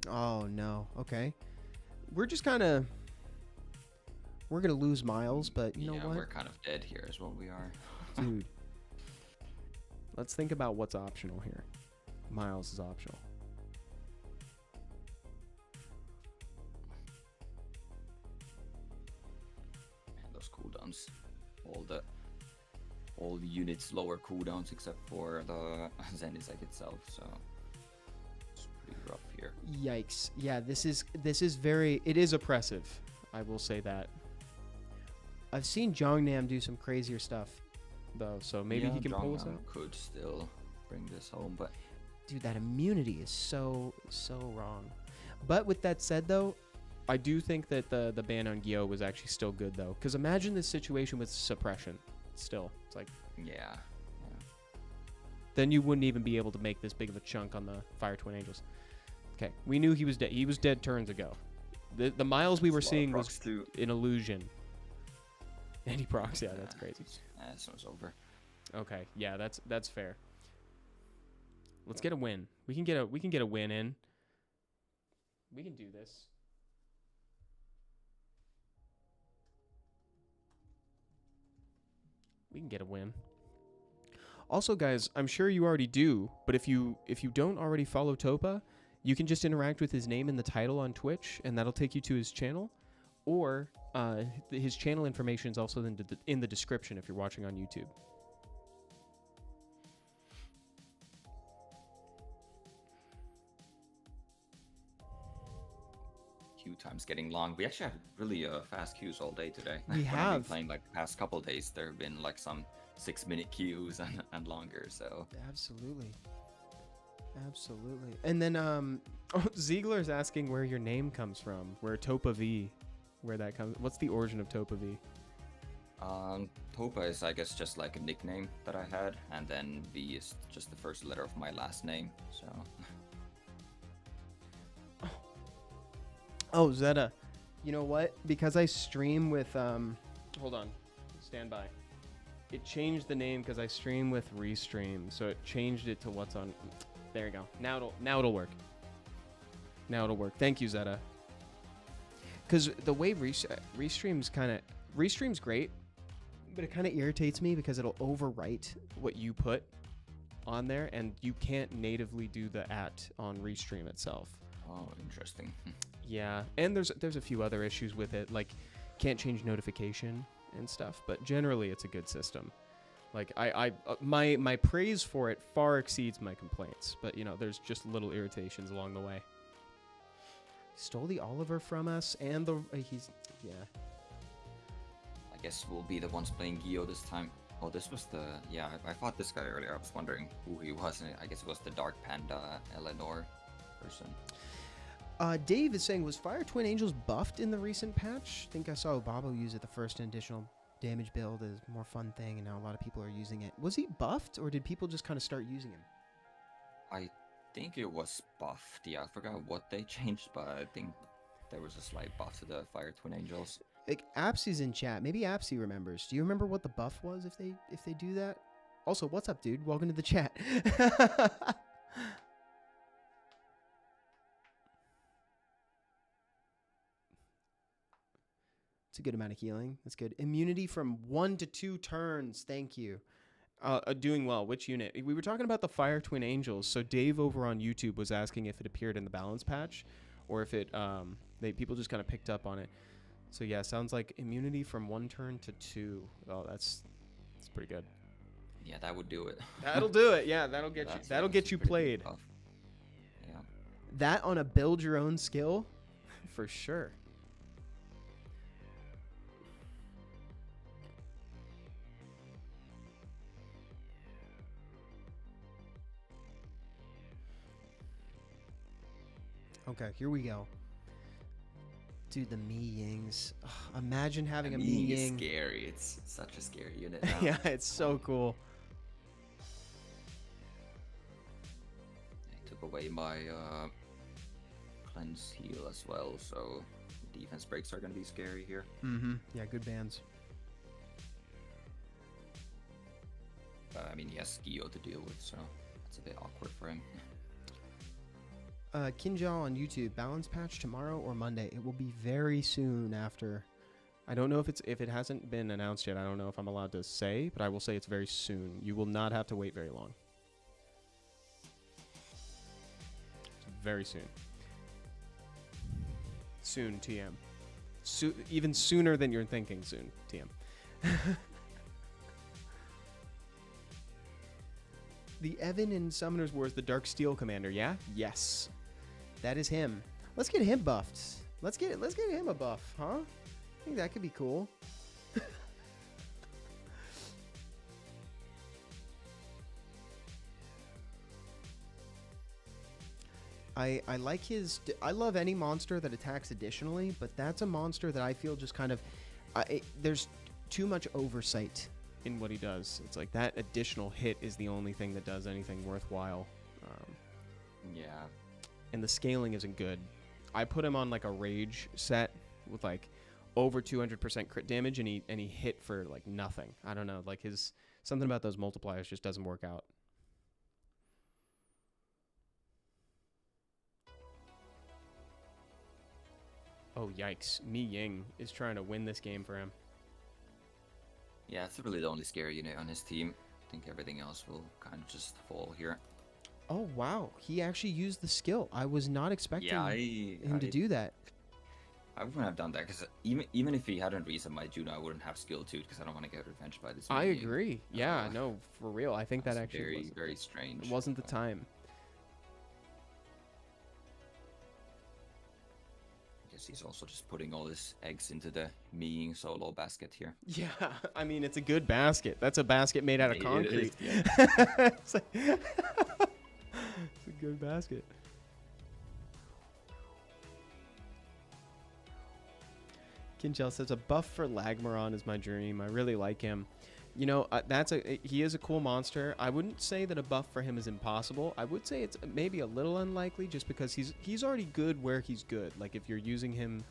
Oh no. Okay. We're just kind of. We're gonna lose Miles, but you know what? We're kind of dead here, is what we are. Dude. Let's think about what's optional here. Miles is optional. Man, those cooldowns. All the units lower cooldowns except for the Zenizek itself, so it's pretty rough here. Yikes. Yeah, this is very, it is oppressive. I will say that. I've seen Jongnam do some crazier stuff though, so maybe he can pull us out. Could still bring this home, but dude, that immunity is so wrong. But with that said though, I do think that the ban on Gyo was actually still good though, because imagine this situation with suppression. Still, it's like, yeah. Then you wouldn't even be able to make this big of a chunk on the Fire Twin Angels. Okay, we knew he was dead. He was dead turns ago. The Miles we were seeing was an illusion. And he procs, yeah, that's crazy. This one's over. Okay, yeah, that's fair. Let's get a win. We can get a win in. We can do this. We can get a win. Also, guys, I'm sure you already do, but if you don't already follow Topa, you can just interact with his name in the title on Twitch, and that'll take you to his channel. Or his channel information is also in the description if you're watching on YouTube. Queue time's getting long. We actually have really fast queues all day today. We When I've have. been playing like the past couple days. There have been like some 6-minute queues and longer. So Absolutely. And then Ziegler's asking where your name comes from, where TopaV, where that comes. What's the origin of TopaV? Topa is, I guess, just like a nickname that I had, and then V is just the first letter of my last name. So. Oh, Zeta. You know what? Because I stream with hold on. Stand by. It changed the name because I stream with Restream, so it changed it to what's on. There you go. Now it'll work. Now it'll work. Thank you, Zeta. Because the way Restream's great, but it kind of irritates me because it'll overwrite what you put on there, and you can't natively do the @ on Restream itself. Oh, interesting. Yeah, and there's a few other issues with it, like can't change notification and stuff. But generally, it's a good system. Like my praise for it far exceeds my complaints. But there's just little irritations along the way. Stole the Oliver from us, and yeah. I guess we'll be the ones playing Gyo this time. Oh, this was I fought this guy earlier. I was wondering who he was, and I guess it was the Dark Panda Eleanor person. Dave is saying, was Fire Twin Angels buffed in the recent patch? I think I saw Obabo use it the first additional damage build as a more fun thing, and now a lot of people are using it. Was he buffed, or did people just kind of start using him? I think it was buffed. Yeah, I forgot what they changed, but I think there was a slight buff to the Fire Twin Angels. Like Apsy's in chat. Maybe Apsy remembers. Do you remember what the buff was if they do that? Also, what's up, dude? Welcome to the chat. It's a good amount of healing. That's good. Immunity from 1 to 2 turns. Thank you. Doing well. Which unit? We were talking about the Fire Twin Angels. So Dave over on YouTube was asking if it appeared in the balance patch, or if it people just kind of picked up on it. So yeah, sounds like immunity from 1 turn to 2. Oh, that's pretty good. Yeah, that would do it. That'll do it. Yeah, that'll get you. That'll get you played. Yeah. That on a build your own skill, for sure. Okay, here we go. Dude, the Mi Yings. Ugh, imagine having a Mi Mi is Ying. scary. It's such a scary unit now. Yeah, it's so cool. I took away my cleanse heal as well, so defense breaks are going to be scary here. Mm-hmm. Yeah, good bans. I mean, he has Skio to deal with, so it's a bit awkward for him. Kinja on YouTube, balance patch tomorrow or Monday. It will be very soon after. I don't know if it hasn't been announced yet. I don't know if I'm allowed to say, but I will say it's very soon. You will not have to wait very long. It's very soon. Soon, TM. Even sooner than you're thinking soon, TM. The Evan in Summoner's War is the Dark Steel Commander, yeah? Yes. That is him. Let's get him buffed. Let's get him a buff, huh? I think that could be cool. I like his... I love any monster that attacks additionally, but that's a monster that I feel just kind of... there's too much oversight in what he does. It's like that additional hit is the only thing that does anything worthwhile. Yeah. And the scaling isn't good. I put him on like a rage set with like over 200% crit damage, and he hit for like nothing. I don't know, like something about those multipliers just doesn't work out. Oh yikes! Mi Ying is trying to win this game for him. Yeah, it's really the only scary unit on his team. I think everything else will kind of just fall here. Oh wow, he actually used the skill. I was not expecting him to do that. I wouldn't have done that because even if he hadn't reset my Juno, I wouldn't have skill 2 because I don't want to get revenge by this. I agree. Yeah, no, for real. I think that actually was very strange. It wasn't the time. I guess he's also just putting all his eggs into the Mi solo basket here. Yeah, I mean it's a good basket. That's a basket made out of concrete. Yeah. It's like it's a good basket. Kinchel says a buff for Lagmaron is my dream. I really like him. You know, he is a cool monster. I wouldn't say that a buff for him is impossible. I would say it's maybe a little unlikely just because he's already good where he's good. Like if you're using him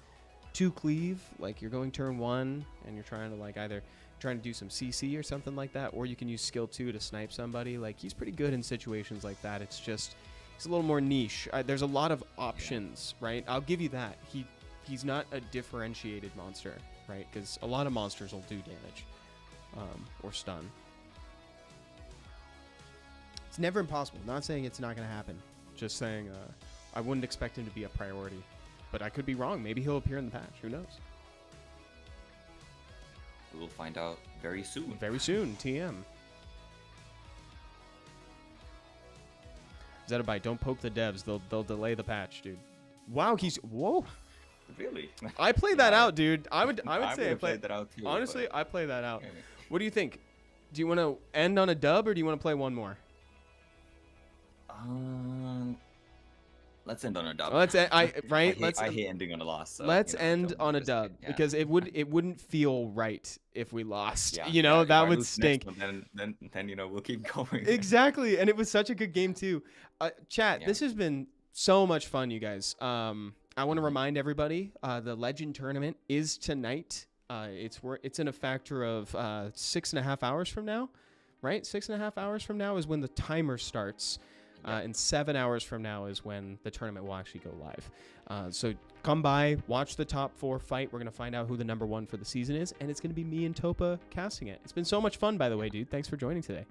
to cleave, like you're going turn 1 and you're trying to like either trying to do some CC or something like that, or you can use skill 2 to snipe somebody. Like he's pretty good in situations like that. It's just he's a little more niche. There's a lot of options, right? I'll give you that. He's not a differentiated monster, right? Because a lot of monsters will do damage. Or stun. It's never impossible. Not saying it's not going to happen. Just saying I wouldn't expect him to be a priority. But I could be wrong. Maybe he'll appear in the patch. Who knows? We'll find out very soon. Very soon. TM. Zetabyte, don't poke the devs. They'll delay the patch, dude. Wow, whoa. Really? I played that out, dude. I would say I played that out too. Honestly, but... I play that out. Okay. What do you think? Do you want to end on a dub or do you want to play one more? Let's end on a dub. Let's I hate ending on a loss. So, let's end on a dub because it wouldn't feel right if we lost. Yeah, that would stink. One, then we'll keep going. Exactly, and it was such a good game too. Chat, Yeah. This has been so much fun, you guys. I want to remind everybody the Legend tournament is tonight. It's in a factor of 6.5 hours from now, right? 6.5 hours from now is when the timer starts. And 7 hours from now is when the tournament will actually go live. So come by, watch the top 4 fight. We're going to find out who the number 1 for the season is, and it's going to be me and Topa casting it. It's been so much fun, by the way, dude. Thanks for joining today.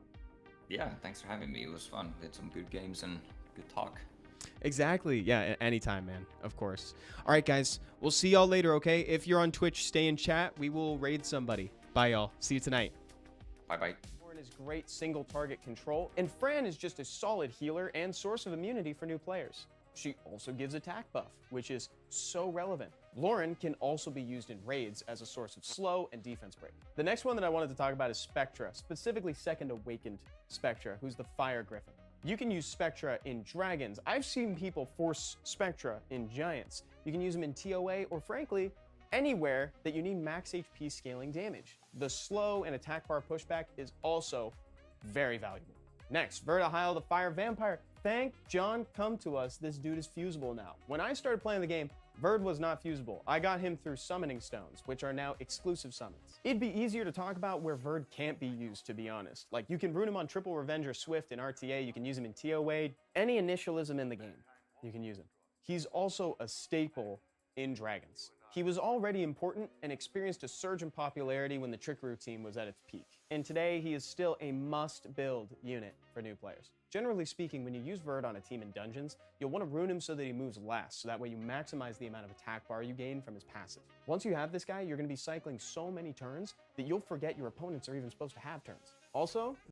Yeah, thanks for having me. It was fun. We had some good games and good talk. Exactly. Yeah, anytime, man. Of course. All right, guys. We'll see y'all later, okay? If you're on Twitch, stay in chat. We will raid somebody. Bye, y'all. See you tonight. Bye-bye. Is great single target control, and Fran is just a solid healer and source of immunity for new players. She also gives attack buff, which is so relevant. Lauren can also be used in raids as a source of slow and defense break. The next one that I wanted to talk about is Spectra, specifically Second Awakened Spectra, who's the Fire Griffin. You can use Spectra in Dragons. I've seen people force Spectra in Giants. You can use them in TOA or frankly, anywhere that you need max HP scaling damage. The slow and attack bar pushback is also very valuable. Next, Vertihile the Fire Vampire. Thank John come to us, this dude is fusible now. When I started playing the game, Verd was not fusible. I got him through summoning stones, which are now exclusive summons. It'd be easier to talk about where Verd can't be used, to be honest. Like, you can rune him on Triple Revenge or Swift in RTA, you can use him in TOA, any initialism in the game, you can use him. He's also a staple in Dragons. He was already important and experienced a surge in popularity when the Trick Routine was at its peak. And today, he is still a must-build unit for new players. Generally speaking, when you use Verd on a team in dungeons, you'll want to rune him so that he moves last, so that way you maximize the amount of attack bar you gain from his passive. Once you have this guy, you're going to be cycling so many turns that you'll forget your opponents are even supposed to have turns. Also,